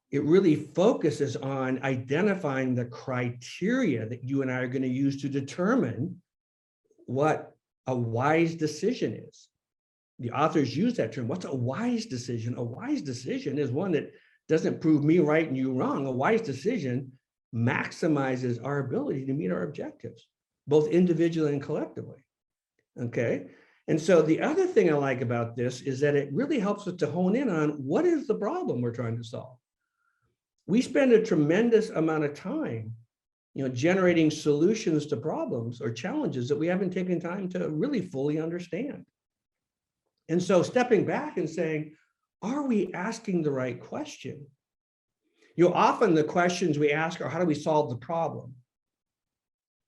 it really focuses on identifying the criteria that you and I are going to use to determine what a wise decision is. The authors use that term. What's a wise decision? A wise decision is one that doesn't prove me right and you wrong. A wise decision maximizes our ability to meet our objectives, both individually and collectively. Okay. And so the other thing I like about this is that it really helps us to hone in on what is the problem we're trying to solve. We spend a tremendous amount of time, generating solutions to problems or challenges that we haven't taken time to really fully understand. And so stepping back and saying, are we asking the right question? Often the questions we ask are, how do we solve the problem?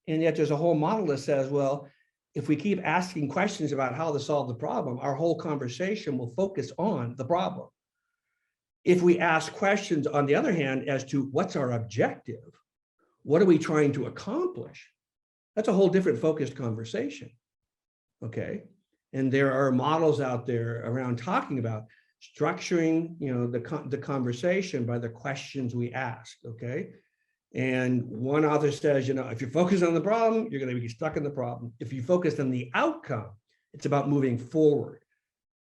And yet there's a whole model that says, well, if we keep asking questions about how to solve the problem, our whole conversation will focus on the problem. If we ask questions, on the other hand, as to what's our objective, what are we trying to accomplish? That's a whole different focused conversation, okay? And there are models out there around talking about structuring, the conversation by the questions we ask, okay? And one author says, if you're focused on the problem, you're going to be stuck in the problem. If you focus on the outcome, it's about moving forward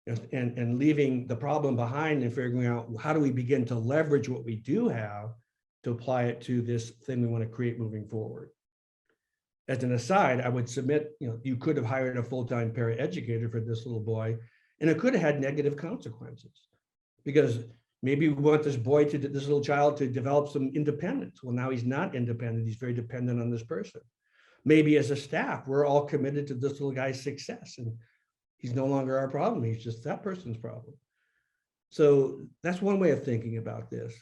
and leaving the problem behind and figuring out how do we begin to leverage what we do have to apply it to this thing we want to create moving forward. As an aside, I would submit, you could have hired a full-time paraeducator for this little boy, and it could have had negative consequences because maybe we want this little child to develop some independence. Well, now he's not independent. He's very dependent on this person. Maybe as a staff, we're all committed to this little guy's success, and he's no longer our problem. He's just that person's problem. So that's one way of thinking about this.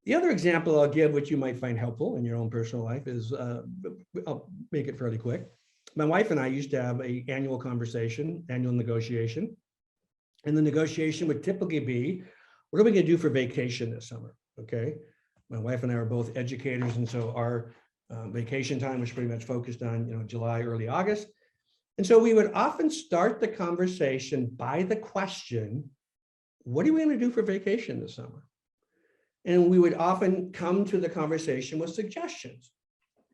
The other example I'll give, which you might find helpful in your own personal life, is, I'll make it fairly quick. My wife and I used to have an annual negotiation. And the negotiation would typically be, what are we going to do for vacation this summer? Okay. My wife and I are both educators. And so our vacation time was pretty much focused on, July, early August. And so we would often start the conversation by the question, what are we going to do for vacation this summer? And we would often come to the conversation with suggestions.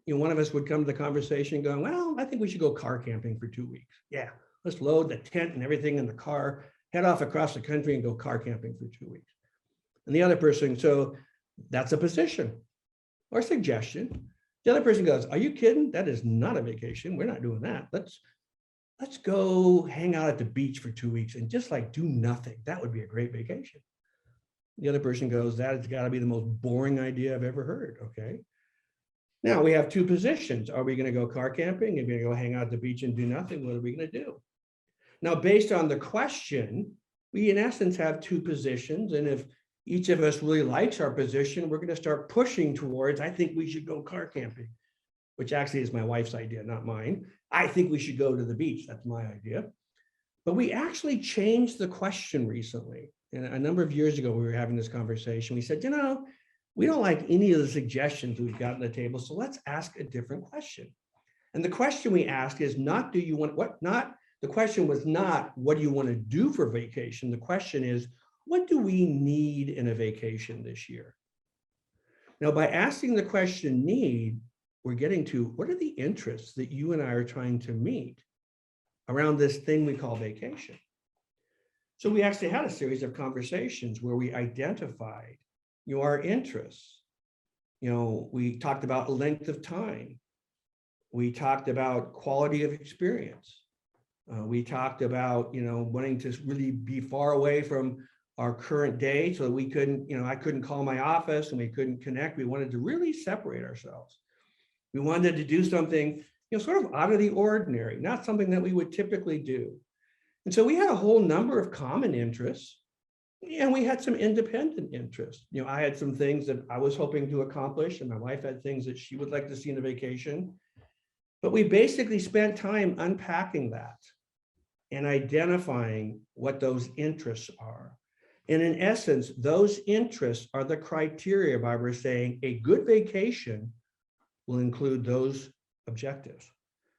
One of us would come to the conversation going, well, I think we should go car camping for 2 weeks. Yeah, let's load the tent and everything in the car, head off across the country and go car camping for 2 weeks. And the other person, so that's a position or suggestion. The other person goes, are you kidding? That is not a vacation. We're not doing that. Let's go hang out at the beach for 2 weeks and just do nothing. That would be a great vacation. The other person goes, that has got to be the most boring idea I've ever heard. Okay. Now we have two positions. Are we going to go car camping? Are we going to go hang out at the beach and do nothing? What are we going to do? Now, based on the question, we in essence have two positions. And if each of us really likes our position, we're going to start pushing towards, I think we should go car camping, which actually is my wife's idea, not mine. I think we should go to the beach. That's my idea. But we actually changed the question recently. And a number of years ago, we were having this conversation. We said, we don't like any of the suggestions we've got on the table. So let's ask a different question. And the question we asked is not, the question was not, what do you want to do for vacation? The question is, what do we need in a vacation this year? Now, by asking the question need, we're getting to what are the interests that you and I are trying to meet around this thing we call vacation? So we actually had a series of conversations where we identified, our interests. We talked about length of time. We talked about quality of experience. We talked about, wanting to really be far away from our current day so that we couldn't, I couldn't call my office and we couldn't connect. We wanted to really separate ourselves. We wanted to do something, sort of out of the ordinary, not something that we would typically do. And so we had a whole number of common interests, and we had some independent interests. I had some things that I was hoping to accomplish, and my wife had things that she would like to see in a vacation. But we basically spent time unpacking that and identifying what those interests are. And in essence, those interests are the criteria by which we're saying a good vacation will include those objectives.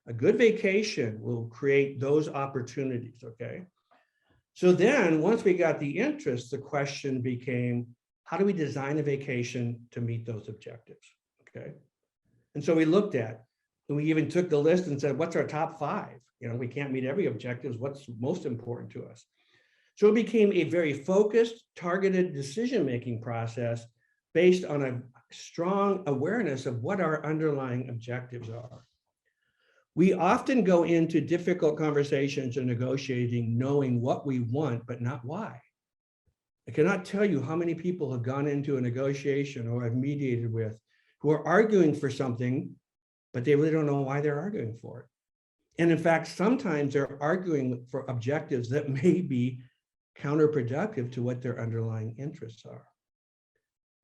A good vacation will create those opportunities, okay? So then once we got the interest, the question became, how do we design a vacation to meet those objectives, okay? And so we looked at, and we even took the list and said, what's our top 5? We can't meet every objective. What's most important to us? So it became a very focused, targeted decision-making process based on a strong awareness of what our underlying objectives are. We often go into difficult conversations or negotiating knowing what we want, but not why. I cannot tell you how many people have gone into a negotiation or I've mediated with who are arguing for something, but they really don't know why they're arguing for it. And in fact, sometimes they're arguing for objectives that may be counterproductive to what their underlying interests are.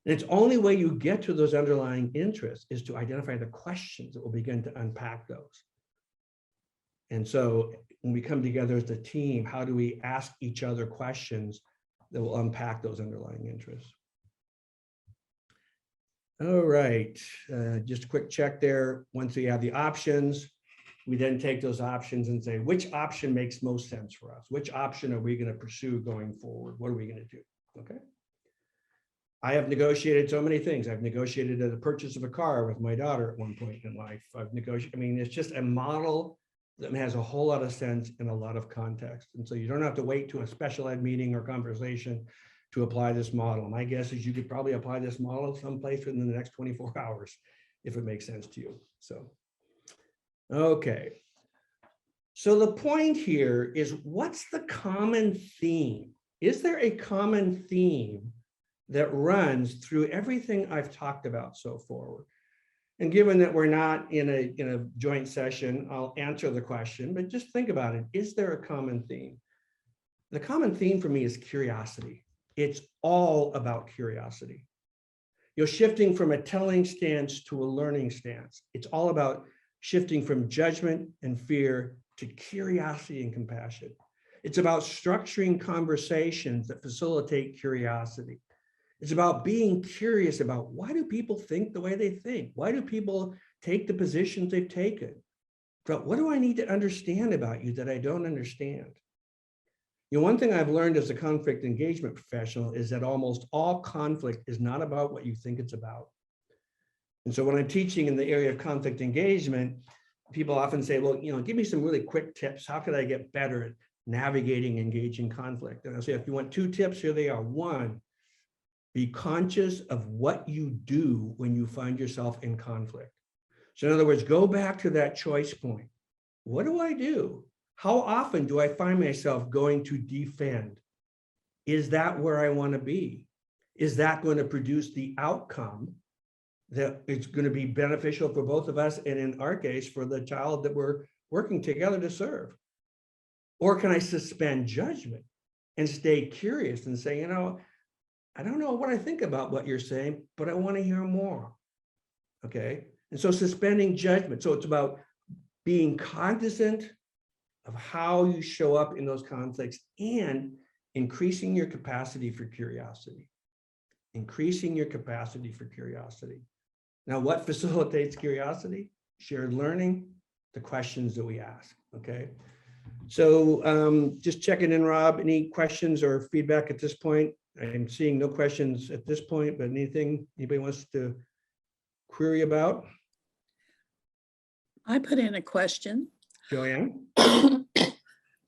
And it's only way you get to those underlying interests is to identify the questions that will begin to unpack those. And so when we come together as a team, how do we ask each other questions that will unpack those underlying interests? All right, just a quick check there. Once we have the options, we then take those options and say, which option makes most sense for us? Which option are we going to pursue going forward? What are we going to do? Okay. I have negotiated so many things. I've negotiated the purchase of a car with my daughter at one point in life. I've negotiated, I mean, it's just a model that has a whole lot of sense and a lot of context. And so you don't have to wait to a special ed meeting or conversation to apply this model. My guess is you could probably apply this model someplace within the next 24 hours if it makes sense to you. So, okay. So the point here is, what's the common theme? Is there a common theme that runs through everything I've talked about so far? And given that we're not in a joint session, I'll answer the question, but just think about it. Is there a common theme? The common theme for me is curiosity. It's all about curiosity. You're shifting from a telling stance to a learning stance. It's all about shifting from judgment and fear to curiosity and compassion. It's about structuring conversations that facilitate curiosity. It's about being curious about, why do people think the way they think? Why do people take the positions they've taken? But what do I need to understand about you that I don't understand? You know, one thing I've learned as a conflict engagement professional is that almost all conflict is not about what you think it's about. And so when I'm teaching in the area of conflict engagement, people often say, well, you know, give me some really quick tips. How could I get better at navigating engaging conflict? And I'll say, if you want 2 tips, here they are. 1, be conscious of what you do when you find yourself in conflict. So in other words, go back to that choice point. What do I do? How often do I find myself going to defend? Is that where I want to be? Is that going to produce the outcome that it's going to be beneficial for both of us, and in our case, for the child that we're working together to serve? Or can I suspend judgment and stay curious and say, you know, I don't know what I think about what you're saying, but I want to hear more. Okay. And so suspending judgment. So it's about being cognizant of how you show up in those conflicts and increasing your capacity for curiosity. Increasing your capacity for curiosity. Now, what facilitates curiosity? Shared learning, the questions that we ask. Okay. So just checking in, Rob, any questions or feedback at this point? I'm seeing no questions at this point, but anything anybody wants to query about? I put in a question. Joanne?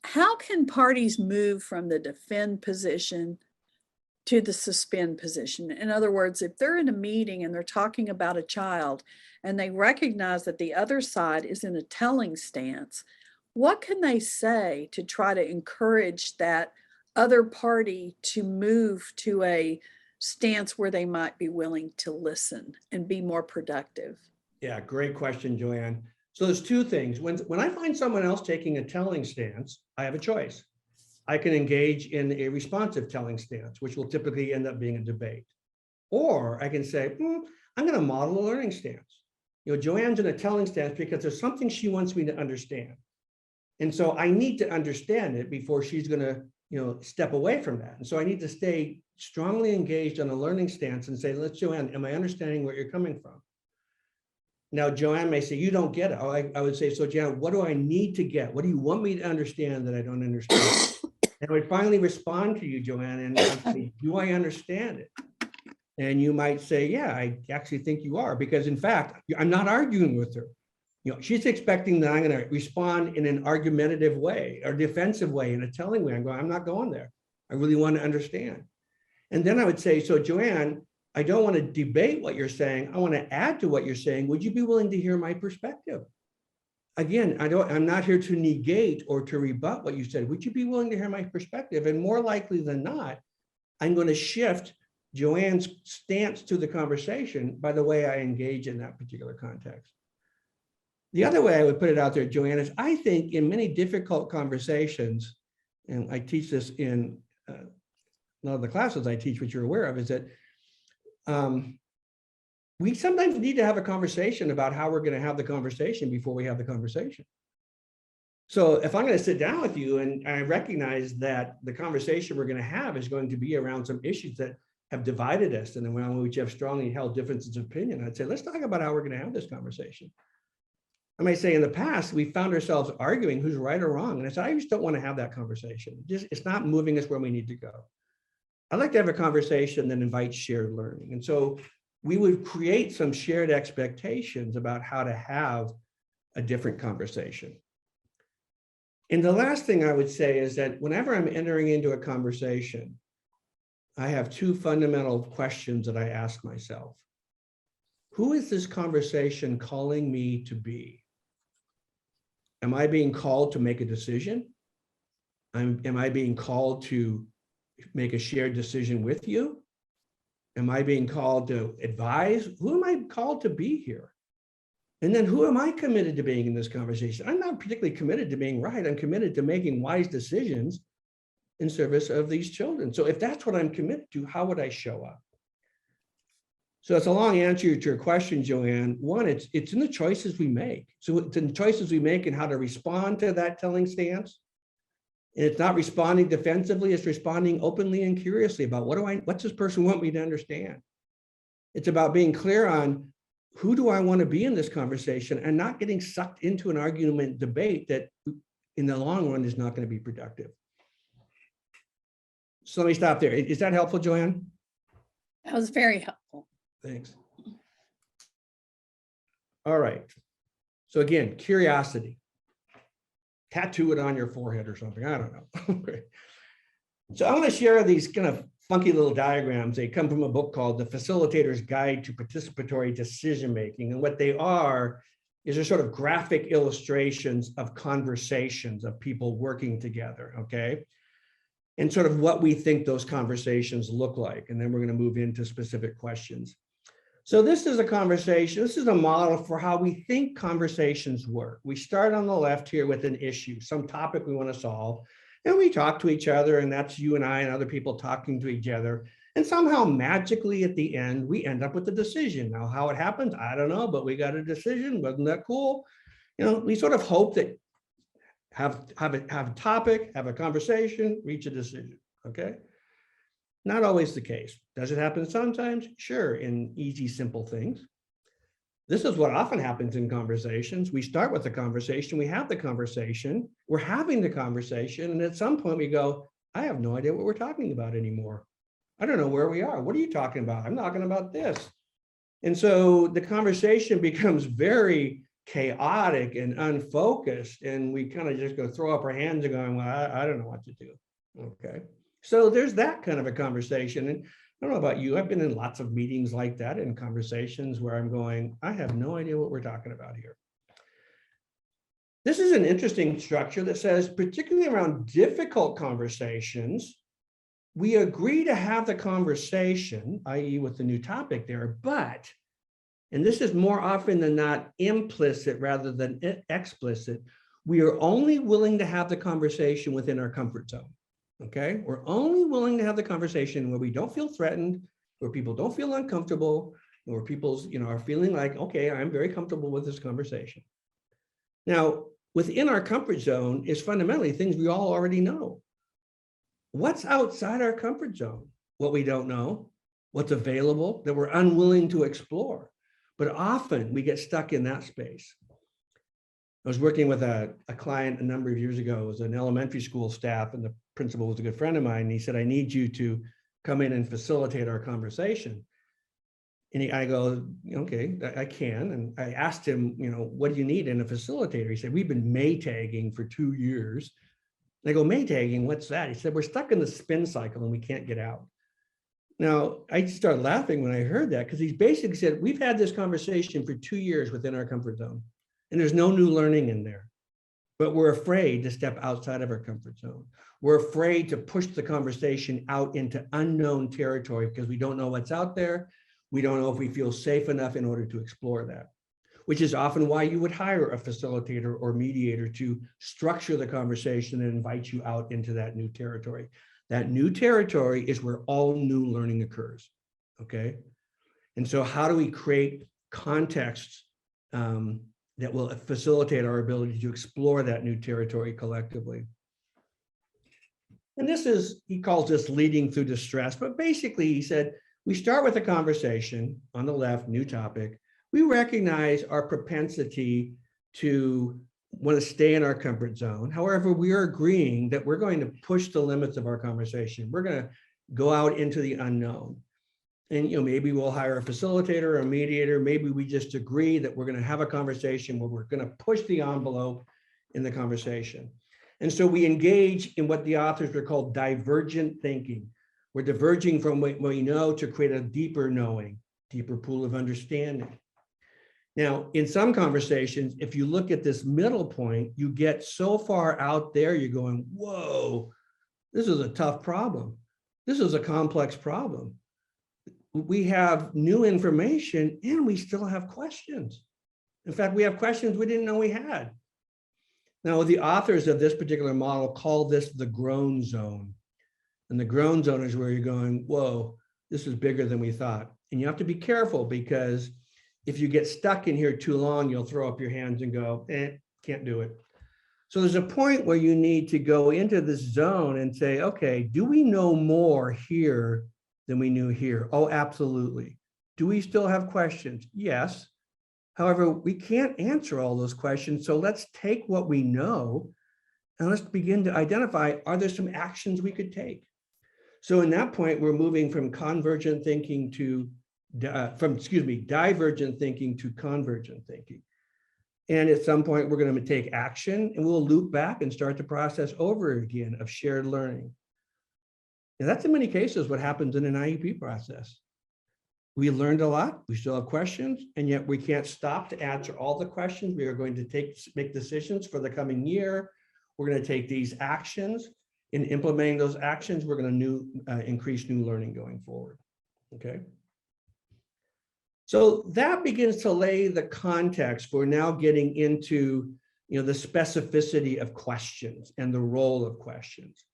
How can parties move from the defend position to the suspend position? In other words, if they're in a meeting and they're talking about a child and they recognize that the other side is in a telling stance, what can they say to try to encourage that other party to move to a stance where they might be willing to listen and be more productive? Yeah, great question, Joanne. So there's 2 things. When I find someone else taking a telling stance, I have a choice. I can engage in a responsive telling stance, which will typically end up being a debate. Or I can say, I'm going to model a learning stance. You know, Joanne's in a telling stance because there's something she wants me to understand. And so I need to understand it before she's going to, you know, step away from that. And so I need to stay strongly engaged on a learning stance and say, let's, Joanne, am I understanding where you're coming from? Now, Joanne may say, you don't get it. I would say, so Joanne, what do I need to get? What do you want me to understand that I don't understand? And I would finally respond to you, Joanne, and I'd say, do I understand it? And you might say, yeah, I actually think you are, because in fact, I'm not arguing with her. You know, she's expecting that I'm going to respond in an argumentative way or defensive way, in a telling way. I'm going, I'm not going there. I really want to understand. And then I would say, so Joanne, I don't want to debate what you're saying. I want to add to what you're saying. Would you be willing to hear my perspective? Again, I'm not here to negate or to rebut what you said. Would you be willing to hear my perspective? And more likely than not, I'm going to shift Joanne's stance to the conversation by the way I engage in that particular context. The other way I would put it out there, Joanne, is I think in many difficult conversations, and I teach this in a lot of the classes I teach, which you're aware of, is that we sometimes need to have a conversation about how we're going to have the conversation before we have the conversation. So if I'm going to sit down with you and I recognize that the conversation we're going to have is going to be around some issues that have divided us and around which you have strongly held differences of opinion, I'd say, let's talk about how we're going to have this conversation. I might say in the past, we found ourselves arguing who's right or wrong. And I said, I just don't want to have that conversation. It's not moving us where we need to go. I'd like to have a conversation that invites shared learning. And so we would create some shared expectations about how to have a different conversation. And the last thing I would say is that whenever I'm entering into a conversation, I have two fundamental questions that I ask myself. Who is this conversation calling me to be? Am I being called to make a decision? Am I being called to make a shared decision with you? Am I being called to advise? Who am I called to be here? And then who am I committed to being in this conversation? I'm not particularly committed to being right. I'm committed to making wise decisions in service of these children. So if that's what I'm committed to, how would I show up? So it's a long answer to your question, Joanne. One, it's in the choices we make. So it's in the choices we make and how to respond to that telling stance. And it's not responding defensively, it's responding openly and curiously about what's this person want me to understand? It's about being clear on who do I want to be in this conversation and not getting sucked into an argument debate that in the long run is not going to be productive. So let me stop there. Is that helpful, Joanne? That was very helpful. Thanks. All right. So again, curiosity. Tattoo it on your forehead or something. I don't know. So I want to share these kind of funky little diagrams. They come from a book called The Facilitator's Guide to Participatory Decision Making. And what they are is they're sort of graphic illustrations of conversations of people working together, okay? And sort of what we think those conversations look like. And then we're going to move into specific questions. So this is a conversation, this is a model for how we think conversations work. We start on the left here with an issue, some topic we want to solve, and we talk to each other, and that's you and I and other people talking to each other. And somehow magically at the end, we end up with a decision. Now, how it happens, I don't know, but we got a decision. Wasn't that cool? You know, we sort of hope that have a topic, have a conversation, reach a decision, okay? Not always the case. Does it happen sometimes? Sure, in easy, simple things. This is what often happens in conversations. We start with the conversation, we have the conversation, we're having the conversation, and at some point we go, I have no idea what we're talking about anymore. I don't know where we are. What are you talking about? I'm talking about this. And so the conversation becomes very chaotic and unfocused, and we kind of just go throw up our hands and going, well, I don't know what to do. Okay. So there's that kind of a conversation. And I don't know about you, I've been in lots of meetings like that and conversations where I'm going, I have no idea what we're talking about here. This is an interesting structure that says, particularly around difficult conversations, we agree to have the conversation, i.e. with the new topic there, but, and this is more often than not implicit rather than explicit, we are only willing to have the conversation within our comfort zone. Okay, we're only willing to have the conversation where we don't feel threatened, where people don't feel uncomfortable, and where people's, are feeling like, okay, I'm very comfortable with this conversation. Now, within our comfort zone is fundamentally things we all already know. What's outside our comfort zone? What we don't know, what's available that we're unwilling to explore. But often we get stuck in that space. I was working with a client a number of years ago. It was an elementary school staff, and the principal was a good friend of mine. And he said, I need you to come in and facilitate our conversation. And I go, okay, I can. And I asked him, what do you need in a facilitator? He said, we've been Maytagging for 2 years. And I go, Maytagging, what's that? He said, we're stuck in the spin cycle and we can't get out. Now, I started laughing when I heard that, because he basically said, we've had this conversation for 2 years within our comfort zone. And there's no new learning in there, but we're afraid to step outside of our comfort zone. We're afraid to push the conversation out into unknown territory because we don't know what's out there. We don't know if we feel safe enough in order to explore that. which is often why you would hire a facilitator or mediator to structure the conversation and invite you out into that new territory. That new territory is where all new learning occurs, okay? And so how do we create contexts that will facilitate our ability to explore that new territory collectively? And this is, he calls this leading through distress, but basically he said, we start with a conversation on the left, new topic. We recognize our propensity to want to stay in our comfort zone. However, we are agreeing that we're going to push the limits of our conversation. We're going to go out into the unknown. And maybe we'll hire a facilitator or a mediator. Maybe we just agree that we're going to have a conversation where we're going to push the envelope in the conversation. And so we engage in what the authors would call divergent thinking. We're diverging from what we know to create a deeper knowing, deeper pool of understanding. Now, in some conversations, if you look at this middle point, you get so far out there, you're going, whoa, this is a tough problem. This is a complex problem. We have new information and we still have questions. In fact, we have questions we didn't know we had. Now, the authors of this particular model call this the groan zone. And the groan zone is where you're going, whoa, this is bigger than we thought. And you have to be careful, because if you get stuck in here too long, you'll throw up your hands and go, can't do it. So there's a point where you need to go into this zone and say, okay, do we know more here than we knew here? Oh, absolutely. Do we still have questions? Yes. However, we can't answer all those questions. So let's take what we know and let's begin to identify, are there some actions we could take? So in that point, we're moving from convergent thinking to, divergent thinking to convergent thinking. And at some point, we're going to take action and we'll loop back and start the process over again of shared learning. And that's in many cases what happens in an IEP process. We learned a lot, we still have questions, and yet we can't stop to answer all the questions. We are going to make decisions for the coming year. We're going to take these actions. In implementing those actions, we're going to increase new learning going forward, okay? So that begins to lay the context for now getting into the specificity of questions and the role of questions.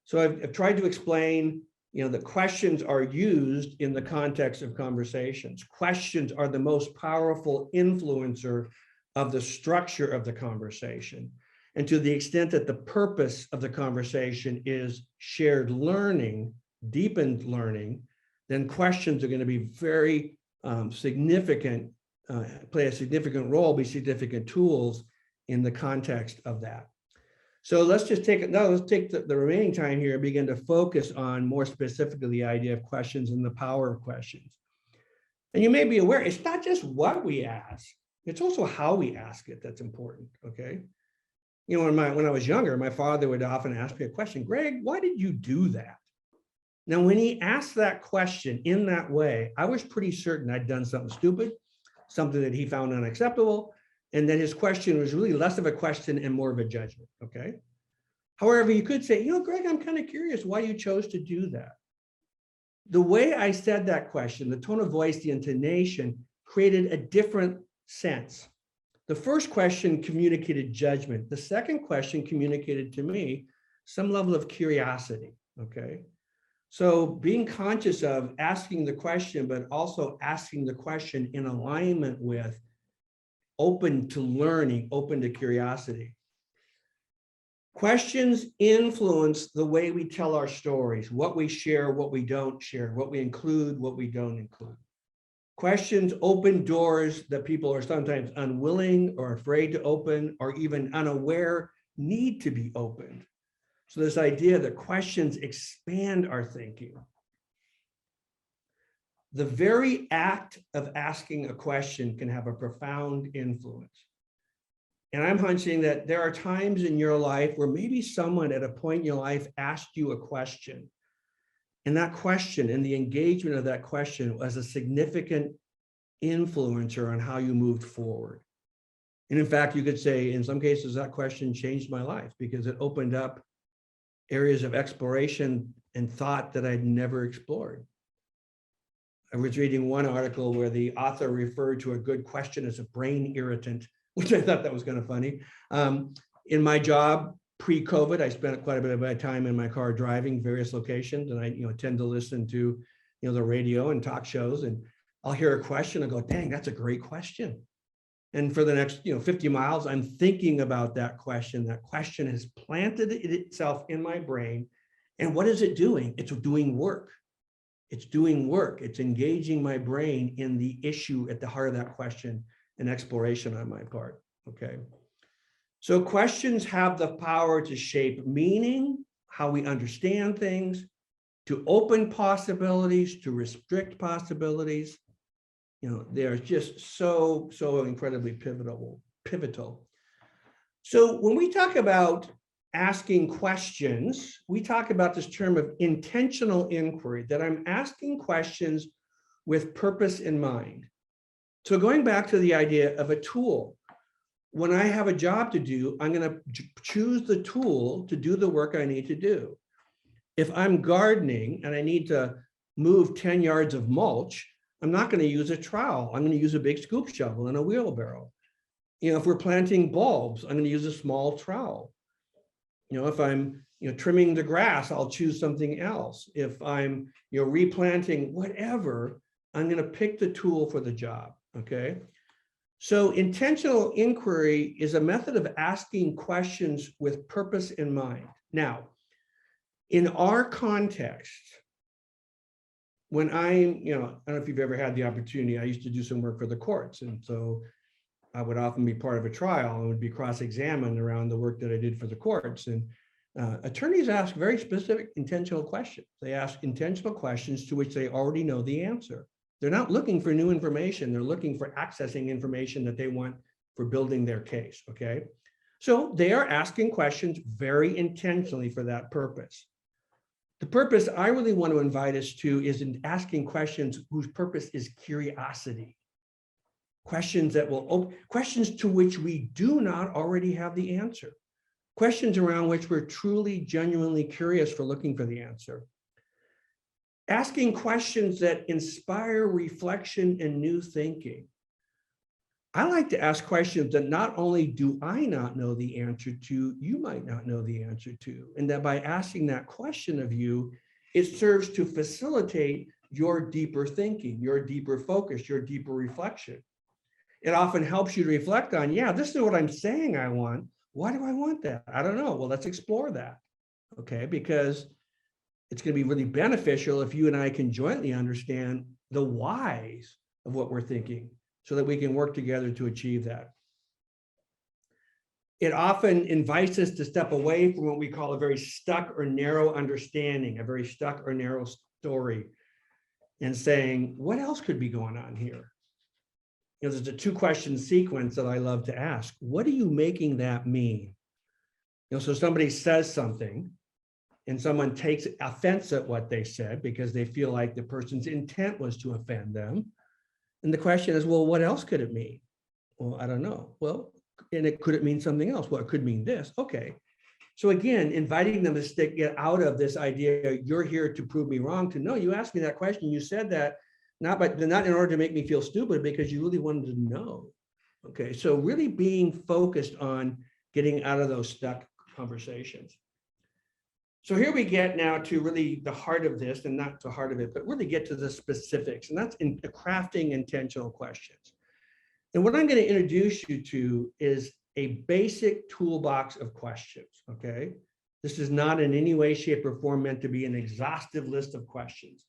So I've tried to explain that questions are used in the context of conversations. Questions are the most powerful influencer of the structure of the conversation. And to the extent that the purpose of the conversation is shared learning, deepened learning, then questions are going to be very significant, play a significant role, be significant tools in the context of that. So let's just take it now. Let's take the remaining time here and begin to focus on more specifically the idea of questions and the power of questions. And you may be aware, it's not just what we ask, it's also how we ask it that's important, okay? When I was younger, my father would often ask me a question, Greg, why did you do that? Now, when he asked that question in that way, I was pretty certain I'd done something stupid, something that he found unacceptable, and that his question was really less of a question and more of a judgment, okay? However, you could say, Greg, I'm kind of curious why you chose to do that. The way I said that question, the tone of voice, the intonation, created a different sense. The first question communicated judgment. The second question communicated to me some level of curiosity, okay? So being conscious of asking the question, but also asking the question in alignment with open to learning, open to curiosity. Questions influence the way we tell our stories, what we share, what we don't share, what we include, what we don't include. Questions open doors that people are sometimes unwilling or afraid to open, or even unaware need to be opened. So this idea that questions expand our thinking. The very act of asking a question can have a profound influence. And I'm hunching that there are times in your life where maybe someone at a point in your life asked you a question. And that question and the engagement of that question was a significant influencer on how you moved forward. And in fact, you could say, in some cases, that question changed my life because it opened up areas of exploration and thought that I'd never explored. I was reading one article where the author referred to a good question as a brain irritant, which I thought that was kind of funny. In my job pre-COVID, I spent quite a bit of my time in my car driving various locations, and I tend to listen to the radio and talk shows, and I'll hear a question and go, dang, that's a great question. And for the next 50 miles, I'm thinking about that question. That question has planted itself in my brain. And what is it doing? It's doing work. It's doing work. It's engaging my brain in the issue at the heart of that question and exploration on my part. Okay. So questions have the power to shape meaning, how we understand things, to open possibilities, to restrict possibilities. They're just so incredibly pivotal. So when we talk about asking questions, we talk about this term of intentional inquiry, that I'm asking questions with purpose in mind. So going back to the idea of a tool, when I have a job to do, I'm going to choose the tool to do the work I need to do. If I'm gardening and I need to move 10 yards of mulch, I'm not going to use a trowel. I'm going to use a big scoop shovel and a wheelbarrow. If we're planting bulbs, I'm going to use a small trowel. If I'm trimming the grass, I'll choose something else. If I'm replanting whatever, I'm going to pick the tool for the job. Okay. So intentional inquiry is a method of asking questions with purpose in mind. Now, in our context, when I don't know if you've ever had the opportunity, I used to do some work for the courts. And so I would often be part of a trial and would be cross-examined around the work that I did for the courts. And attorneys ask very specific intentional questions. They ask intentional questions to which they already know the answer. They're not looking for new information. They're looking for accessing information that they want for building their case, okay? So they are asking questions very intentionally for that purpose. The purpose I really want to invite us to is in asking questions whose purpose is curiosity. Questions to which we do not already have the answer. Questions around which we're truly, genuinely curious for looking for the answer. Asking questions that inspire reflection and new thinking. I like to ask questions that not only do I not know the answer to, you might not know the answer to, and that by asking that question of you, it serves to facilitate your deeper thinking, your deeper focus, your deeper reflection. It often helps you to reflect on, yeah, this is what I'm saying I want. Why do I want that? I don't know. Well, let's explore that, okay? Because it's going to be really beneficial if you and I can jointly understand the whys of what we're thinking so that we can work together to achieve that. It often invites us to step away from what we call a very stuck or narrow understanding, a very stuck or narrow story, and saying, what else could be going on here? There's a 2-question sequence that I love to ask. What are you making that mean? So somebody says something and someone takes offense at what they said because they feel like the person's intent was to offend them. And the question is, well, what else could it mean? Well, I don't know. Well, could it mean something else? Well, it could mean this. Okay. So again, inviting them to get out of this idea, you're here to prove me wrong, to no, you asked me that question, you said that, not in order to make me feel stupid, because you really wanted to know. Okay, so really being focused on getting out of those stuck conversations. So here we get now to really the heart of this, and not the heart of it, but really get to the specifics, and that's in crafting intentional questions. And what I'm going to introduce you to is a basic toolbox of questions, okay? This is not in any way, shape, or form meant to be an exhaustive list of questions,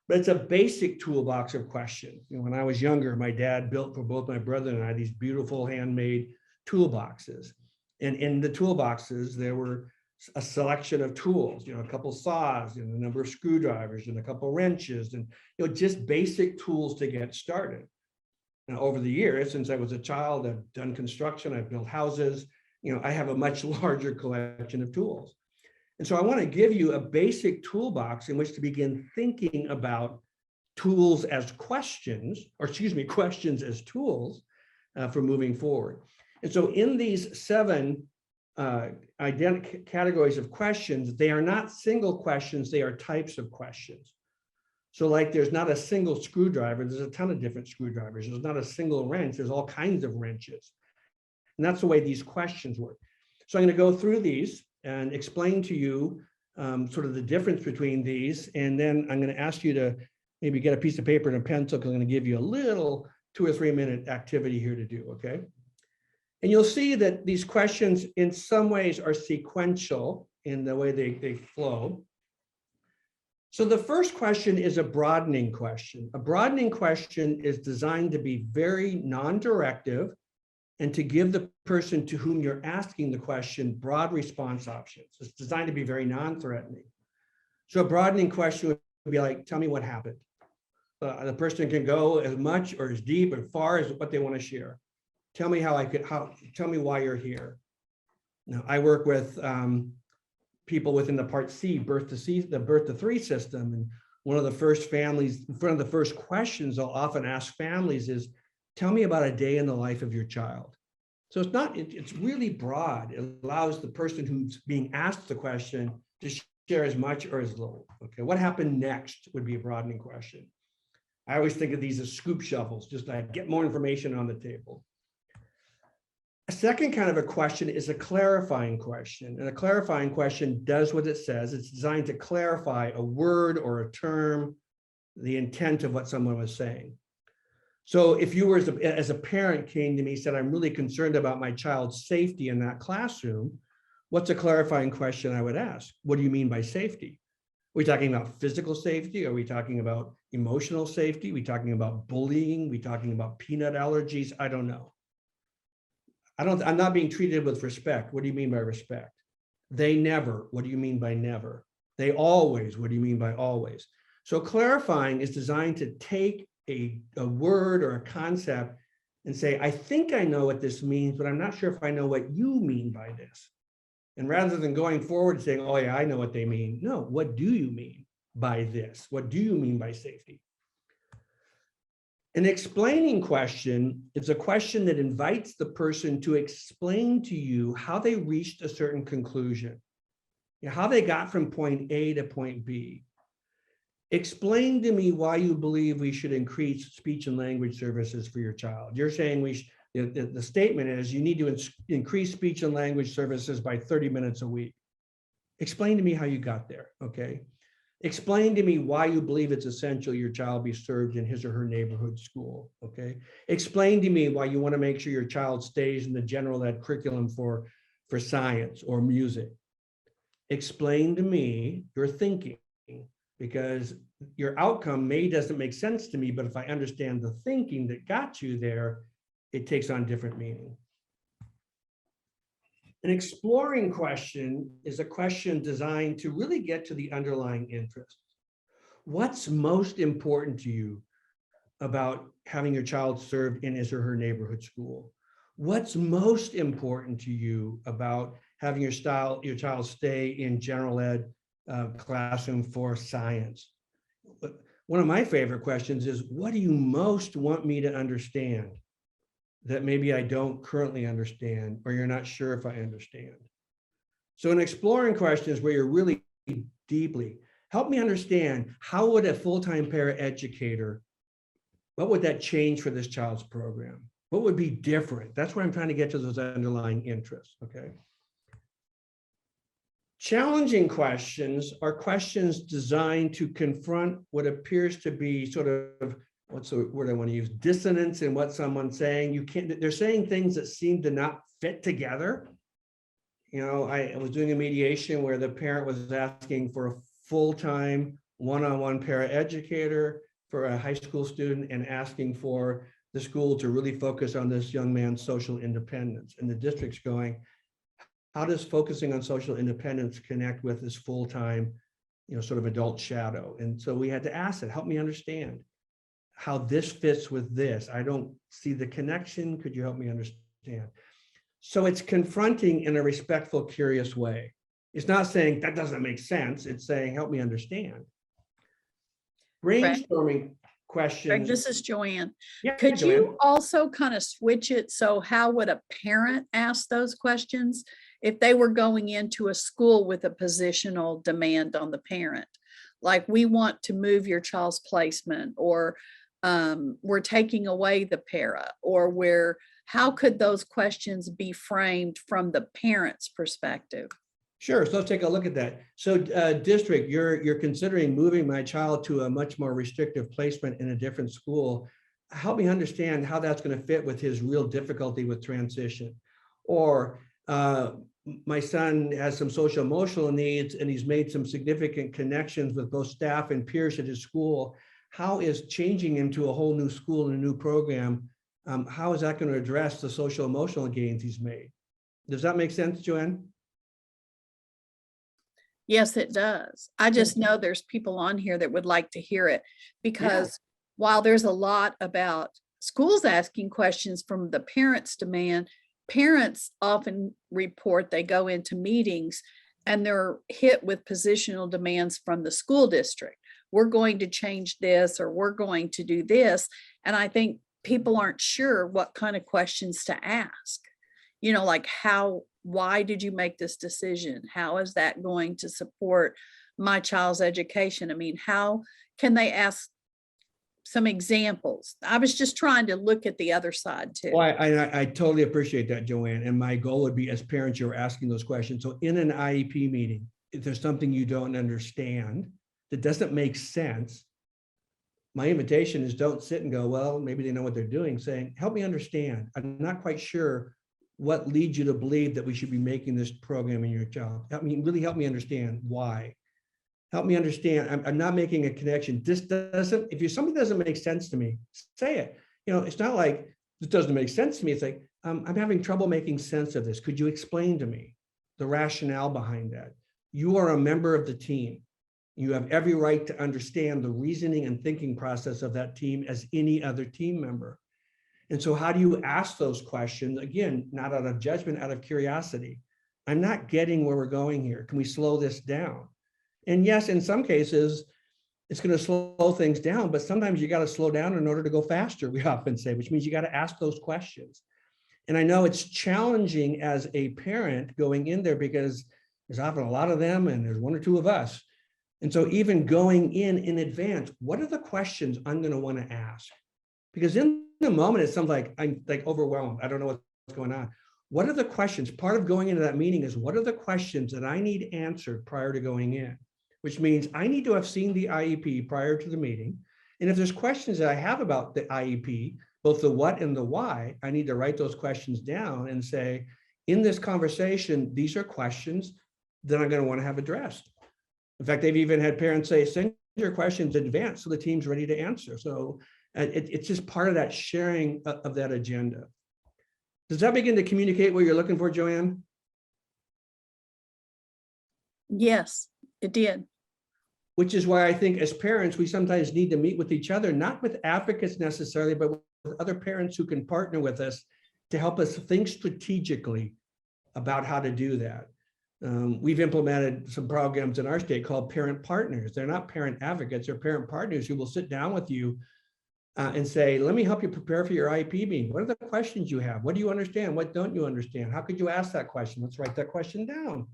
but it's a basic toolbox of questions. When I was younger, my dad built for both my brother and I these beautiful handmade toolboxes. And in the toolboxes, there were a selection of tools, a couple saws and a number of screwdrivers and a couple wrenches and, just basic tools to get started. And over the years, since I was a child, I've done construction, I've built houses, I have a much larger collection of tools. And so I want to give you a basic toolbox in which to begin thinking about tools as questions, or excuse me, questions as tools for moving forward. And so in these 7 categories of questions, they are not single questions, they are types of questions. So like there's not a single screwdriver, there's a ton of different screwdrivers. There's not a single wrench, there's all kinds of wrenches. And that's the way these questions work. So I'm going to go through these and explain to you sort of the difference between these. And then I'm going to ask you to maybe get a piece of paper and a pencil, because I'm going to give you a little 2 or 3 minute activity here to do, okay? And you'll see that these questions in some ways are sequential in the way they flow. So the first question is a broadening question. A broadening question is designed to be very non-directive and to give the person to whom you're asking the question broad response options. It's designed to be very non-threatening. So a broadening question would be like, tell me what happened. The person can go as much or as deep or far as what they want to share. Tell me tell me why you're here. Now, I work with people within the Part C, the birth to 3 system. And one of the first questions I'll often ask families is, tell me about a day in the life of your child. So it's really broad. It allows the person who's being asked the question to share as much or as little. Okay, what happened next would be a broadening question. I always think of these as scoop shovels, just like get more information on the table. A second kind of a question is a clarifying question. And a clarifying question does what it says. It's designed to clarify a word or a term, the intent of what someone was saying. So if you were, as a parent came to me, said, I'm really concerned about my child's safety in that classroom, what's a clarifying question I would ask? What do you mean by safety? Are we talking about physical safety? Are we talking about emotional safety? Are we talking about bullying? Are we talking about peanut allergies? I don't know. I'm not being treated with respect. What do you mean by respect? They never. What do you mean by never? They always. What do you mean by always? So clarifying is designed to take a word or a concept and say, I think I know what this means, but I'm not sure if I know what you mean by this. And rather than going forward and saying, oh yeah, I know what they mean. No, what do you mean by this? What do you mean by safety? An explaining question is a question that invites the person to explain to you how they reached a certain conclusion, how they got from point A to point B. Explain to me why you believe we should increase speech and language services for your child. You're saying the statement is you need to increase speech and language services by 30 minutes a week. Explain to me how you got there, okay? Explain to me why you believe it's essential your child be served in his or her neighborhood school, okay? Explain to me why you want to make sure your child stays in the general ed curriculum for science or music. Explain to me your thinking, because your outcome doesn't make sense to me, but if I understand the thinking that got you there, it takes on different meaning. An exploring question is a question designed to really get to the underlying interest. What's most important to you about having your child served in his or her neighborhood school? What's most important to you about having your child stay in general ed classroom for science? One of my favorite questions is, what do you most want me to understand that maybe I don't currently understand, or you're not sure if I understand? So an exploring question is where you're really deeply, help me understand, how would a full-time paraeducator, what would that change for this child's program? What would be different? That's where I'm trying to get to those underlying interests, okay? Challenging questions are questions designed to confront what appears to be sort of, what's the word I want to use, dissonance in what someone's saying. They're saying things that seem to not fit together. I was doing a mediation where the parent was asking for a full-time one-on-one paraeducator for a high school student and asking for the school to really focus on this young man's social independence. And the district's going, how does focusing on social independence connect with this full-time, sort of adult shadow? And so we had to ask it, help me understand how this fits with this. I don't see the connection. Could you help me understand? So it's confronting in a respectful, curious way. It's not saying that doesn't make sense. It's saying, help me understand. Brainstorming questions. This is Joanne. Yeah, Could Joanne. you also kind of switch it? So how would a parent ask those questions if they were going into a school with a positional demand on the parent? like we want to move your child's placement, or we're taking away the para, or how could those questions be framed from the parent's perspective? Sure. So let's take a look at that. So district, you're considering moving my child to a much more restrictive placement in a different school. Help me understand how that's going to fit with his real difficulty with transition. Or my son has some social emotional needs and he's made some significant connections with both staff and peers at his school. How is changing him to a whole new school and a new program, how is that going to address the social emotional gains he's made? Does that make sense, Joanne? Yes, it does. I just know there's people on here that would like to hear it, because while there's a lot about schools asking questions from the parents' demand, parents often report they go into meetings and they're hit with positional demands from the school district. We're going to change this, or we're going to do this. And I think people aren't sure what kind of questions to ask. You know, like why did you make this decision? How is that going to support my child's education? I mean, how can they ask some examples? I was just trying to look at the other side too. Well, I totally appreciate that, Joanne. And my goal would be, as parents, you're asking those questions. So in an IEP meeting, if there's something you don't understand that doesn't make sense, my invitation is don't sit and go, well, maybe they know what they're doing. Saying, help me understand. I'm not quite sure what leads you to believe that we should be making this program in your child. Really help me understand why. Help me understand. I'm not making a connection. This doesn't, if something doesn't make sense to me, say it. You know, it's not like this doesn't make sense to me. It's like, I'm having trouble making sense of this. Could you explain to me the rationale behind that? You are a member of the team. You have every right to understand the reasoning and thinking process of that team as any other team member. And so how do you ask those questions? Again, not out of judgment, out of curiosity. I'm not getting where we're going here. Can we slow this down? And yes, in some cases, it's going to slow things down, but sometimes you got to slow down in order to go faster, we often say, which means you got to ask those questions. And I know it's challenging as a parent going in there because there's often a lot of them and there's one or two of us. And so even going in advance, what are the questions I'm going to want to ask? Because in the moment, it sounds like I'm like overwhelmed. I don't know what's going on. What are the questions? Part of going into that meeting is, what are the questions that I need answered prior to going in? Which means I need to have seen the IEP prior to the meeting. And if there's questions that I have about the IEP, both the what and the why, I need to write those questions down and say, in this conversation, these are questions that I'm going to want to have addressed. In fact, they've even had parents say, send your questions in advance so the team's ready to answer. So it's just part of that sharing of that agenda. Does that begin to communicate what you're looking for, Joanne? Yes, it did. Which is why I think as parents, we sometimes need to meet with each other, not with advocates necessarily, but with other parents who can partner with us to help us think strategically about how to do that. We've implemented some programs in our state called parent partners. They're not parent advocates, they're parent partners who will sit down with you and say, let me help you prepare for your IEP meeting. What are the questions you have? What do you understand? What don't you understand? How could you ask that question? Let's write that question down.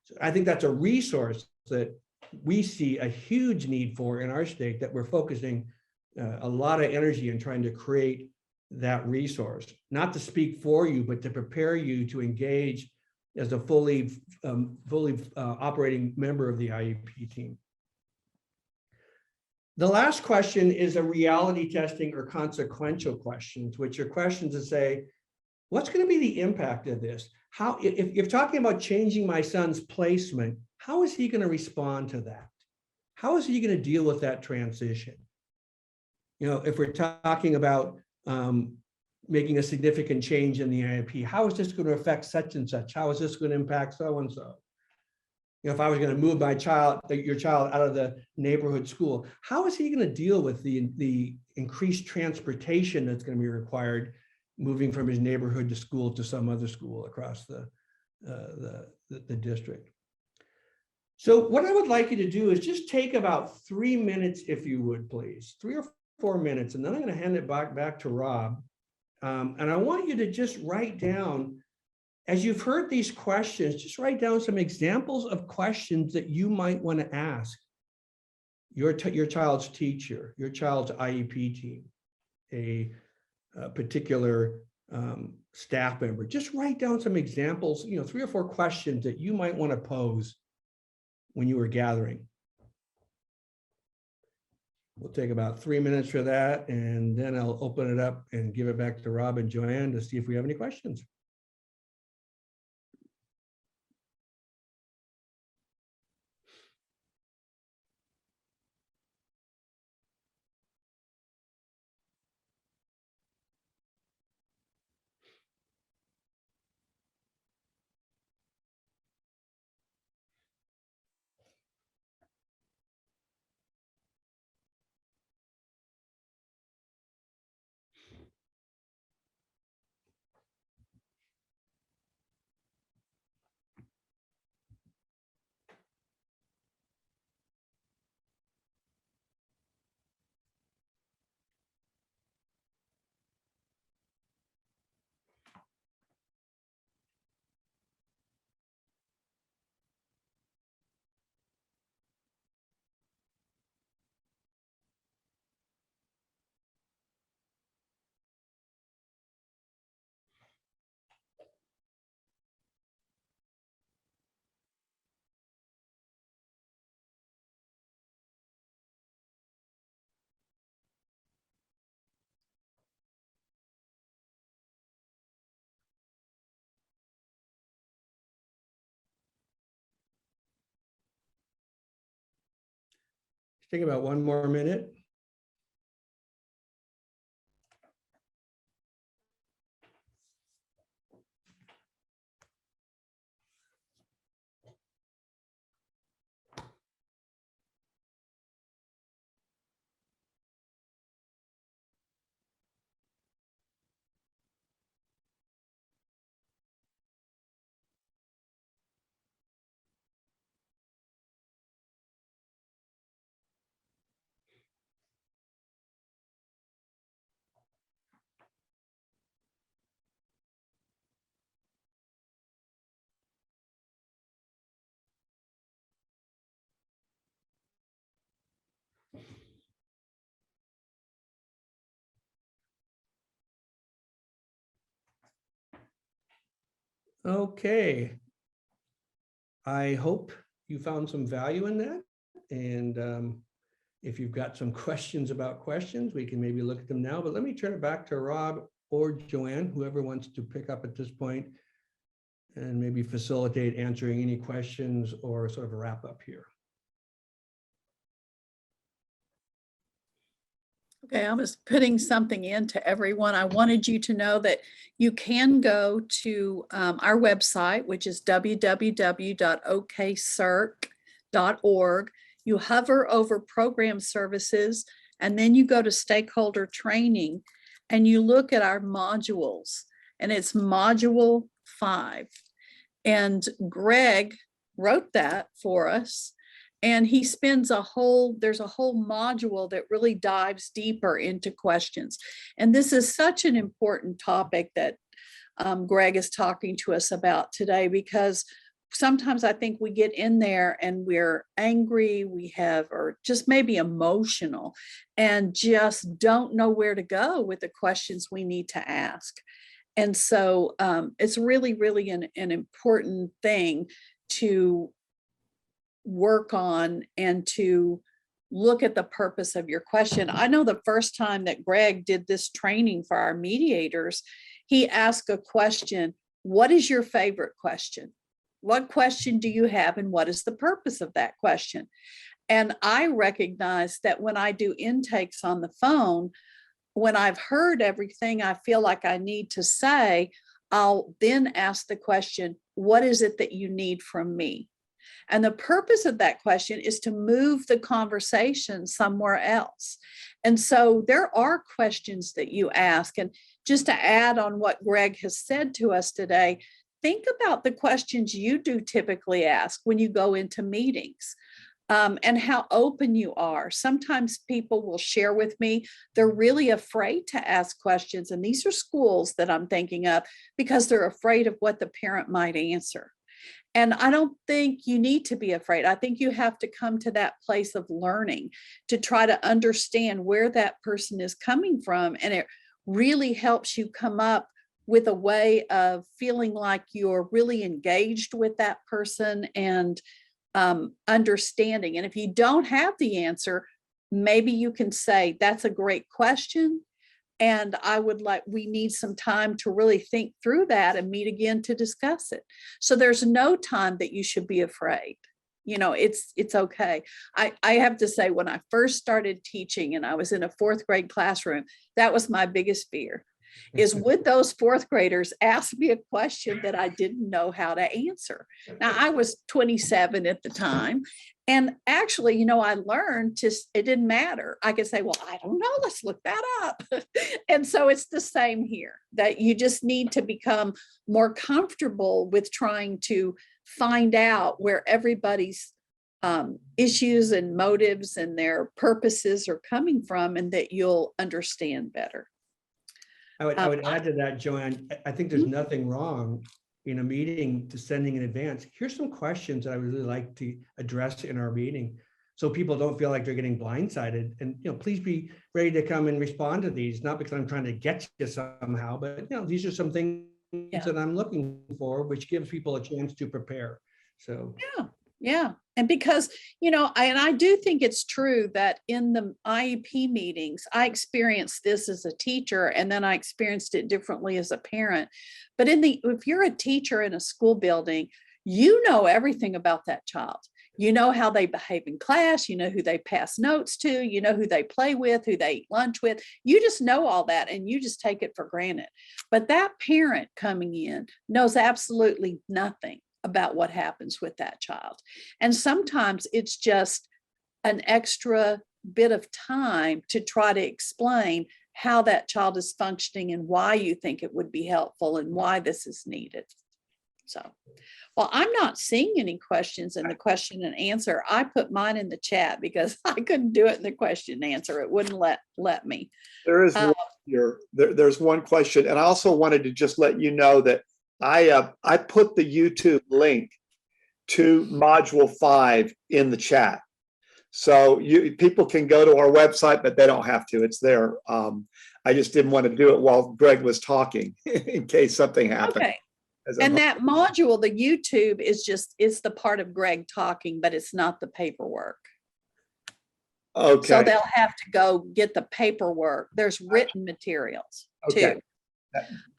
So I think that's a resource that we see a huge need for in our state, that we're focusing a lot of energy in trying to create that resource, not to speak for you, but to prepare you to engage as a fully operating member of the IEP team. The last question is a reality testing or consequential questions, which are questions that say, what's going to be the impact of this? How, if you're talking about changing my son's placement, how is he going to respond to that? How is he going to deal with that transition? You know, if we're talking about making a significant change in the IEP, how is this going to affect such and such? How is this going to impact so-and-so? You know, if I was going to move my child, your child out of the neighborhood school, how is he going to deal with the increased transportation that's going to be required moving from his neighborhood to school to some other school across the district? So what I would like you to do is just take about 3 minutes, if you would, please, 3 or 4 minutes, and then I'm going to hand it back to Rob. And I want you to just write down, as you've heard these questions, just write down some examples of questions that you might want to ask. your child's teacher, your child's IEP team, a particular staff member. Just write down some examples, 3 or 4 questions that you might want to pose when you were gathering. We'll take about 3 minutes for that, and then I'll open it up and give it back to Rob and Joanne to see if we have any questions. Think about 1 more minute. Okay. I hope you found some value in that. And if you've got some questions about questions, we can maybe look at them now. But let me turn it back to Rob or Joanne, whoever wants to pick up at this point, and maybe facilitate answering any questions or sort of a wrap up here. Okay, I was putting something in to everyone. I wanted you to know that you can go to our website, which is www.okserc.org. You hover over program services, and then you go to stakeholder training, and you look at our modules, and it's module 5. And Greg wrote that for us. And he spends there's a whole module that really dives deeper into questions. And this is such an important topic that Greg is talking to us about today, because sometimes I think we get in there and we're angry, or just maybe emotional, and just don't know where to go with the questions we need to ask. And so it's really, really an important thing to work on and to look at the purpose of your question. I know the first time that Greg did this training for our mediators, he asked a question: what is your favorite question? What question do you have, and what is the purpose of that question? And I recognize that when I do intakes on the phone, when I've heard everything I feel like I need to say, I'll then ask the question, what is it that you need from me? And the purpose of that question is to move the conversation somewhere else. And so there are questions that you ask. And just to add on what Greg has said to us today, think about the questions you do typically ask when you go into meetings. And how open you are. Sometimes people will share with me they're really afraid to ask questions. And these are schools that I'm thinking of, because they're afraid of what the parent might answer. And I don't think you need to be afraid. I think you have to come to that place of learning to try to understand where that person is coming from. And it really helps you come up with a way of feeling like you're really engaged with that person and understanding. And if you don't have the answer, maybe you can say, that's a great question. And we need some time to really think through that and meet again to discuss it. So there's no time that you should be afraid. It's okay. I have to say, when I first started teaching and I was in a 4th grade classroom, that was my biggest fear, is would those 4th graders ask me a question that I didn't know how to answer? Now, I was 27 at the time. And actually, I learned it didn't matter. I could say, well, I don't know, let's look that up. And so it's the same here, that you just need to become more comfortable with trying to find out where everybody's issues and motives and their purposes are coming from, and that you'll understand better. I would add to that, Joanne, I think there's nothing wrong in a meeting to sending in advance. Here's some questions that I would really like to address in our meeting, so people don't feel like they're getting blindsided. And please be ready to come and respond to these, not because I'm trying to get you somehow, but these are some things that I'm looking for, which gives people a chance to prepare. So yeah. And because, I do think it's true that in the IEP meetings, I experienced this as a teacher, and then I experienced it differently as a parent. But if you're a teacher in a school building, you know everything about that child. You know how they behave in class, you know who they pass notes to, you know who they play with, who they eat lunch with. You just know all that, and you just take it for granted. But that parent coming in knows absolutely nothing about what happens with that child. And sometimes it's just an extra bit of time to try to explain how that child is functioning and why you think it would be helpful and why this is needed. So, well, I'm not seeing any questions in the question and answer. I put mine in the chat because I couldn't do it in the question and answer. It wouldn't let me. There is one here. There's one question. And I also wanted to just let you know that I put the YouTube link to module 5 in the chat. So people can go to our website, but they don't have to. It's there. I just didn't want to do it while Greg was talking in case something happened. Okay. And that module, the YouTube, it's the part of Greg talking, but it's not the paperwork. Okay. So they'll have to go get the paperwork. There's written materials too.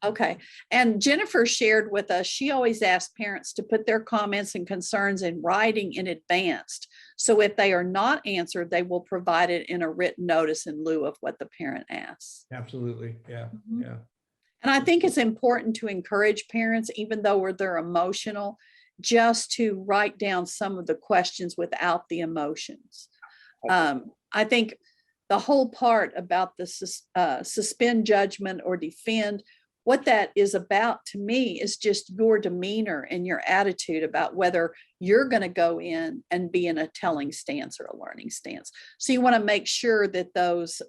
Okay. And Jennifer shared with us, she always asks parents to put their comments and concerns in writing in advance. So if they are not answered, they will provide it in a written notice in lieu of what the parent asks. absolutely. Yeah. Mm-hmm. Yeah. And I think it's important to encourage parents, even though they're emotional, just to write down some of the questions without the emotions. I think the whole part about the suspend judgment or defend, what that is about to me is just your demeanor and your attitude about whether you're going to go in and be in a telling stance or a learning stance. So you want to make sure that those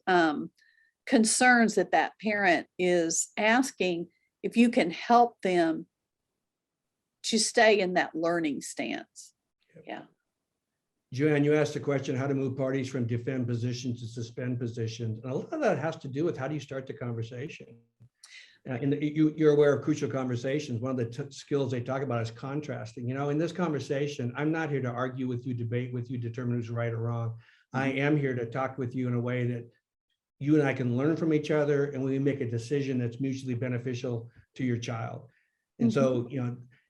concerns that parent is asking, if you can help them to stay in that learning stance. Yeah. Joanne, you asked the question, how to move parties from defend positions to suspend positions. And a lot of that has to do with how do you start the conversation? You're aware of crucial conversations. One of the skills they talk about is contrasting. In this conversation, I'm not here to argue with you, debate with you, determine who's right or wrong. I am here to talk with you in a way that you and I can learn from each other, and we make a decision that's mutually beneficial to your child. And so,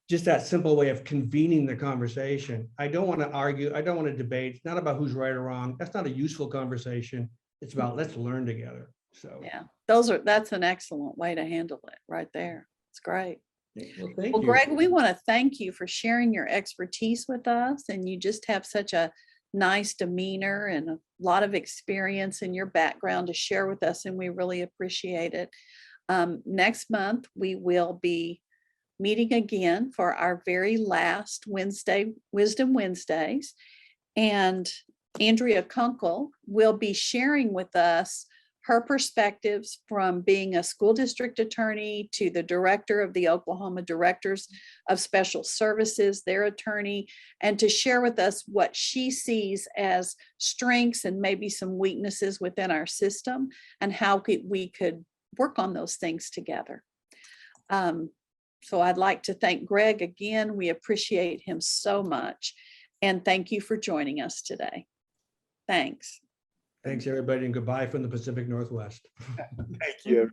just that simple way of convening the conversation. I don't want to argue. I don't want to debate. It's not about who's right or wrong. That's not a useful conversation. It's about let's learn together. So yeah, that's an excellent way to handle it right there. It's great. Well, thank you. Greg, we want to thank you for sharing your expertise with us. And you just have such a nice demeanor and a lot of experience in your background to share with us. And we really appreciate it. Next month, we will be meeting again for our very last Wednesday, Wisdom Wednesdays. And Andrea Kunkel will be sharing with us her perspectives from being a school district attorney to the director of the Oklahoma Directors of Special Services, their attorney, and to share with us what she sees as strengths and maybe some weaknesses within our system and how we could work on those things together. So I'd like to thank Greg again. We appreciate him so much. And thank you for joining us today. Thanks. Thanks, everybody, and goodbye from the Pacific Northwest. Thank you.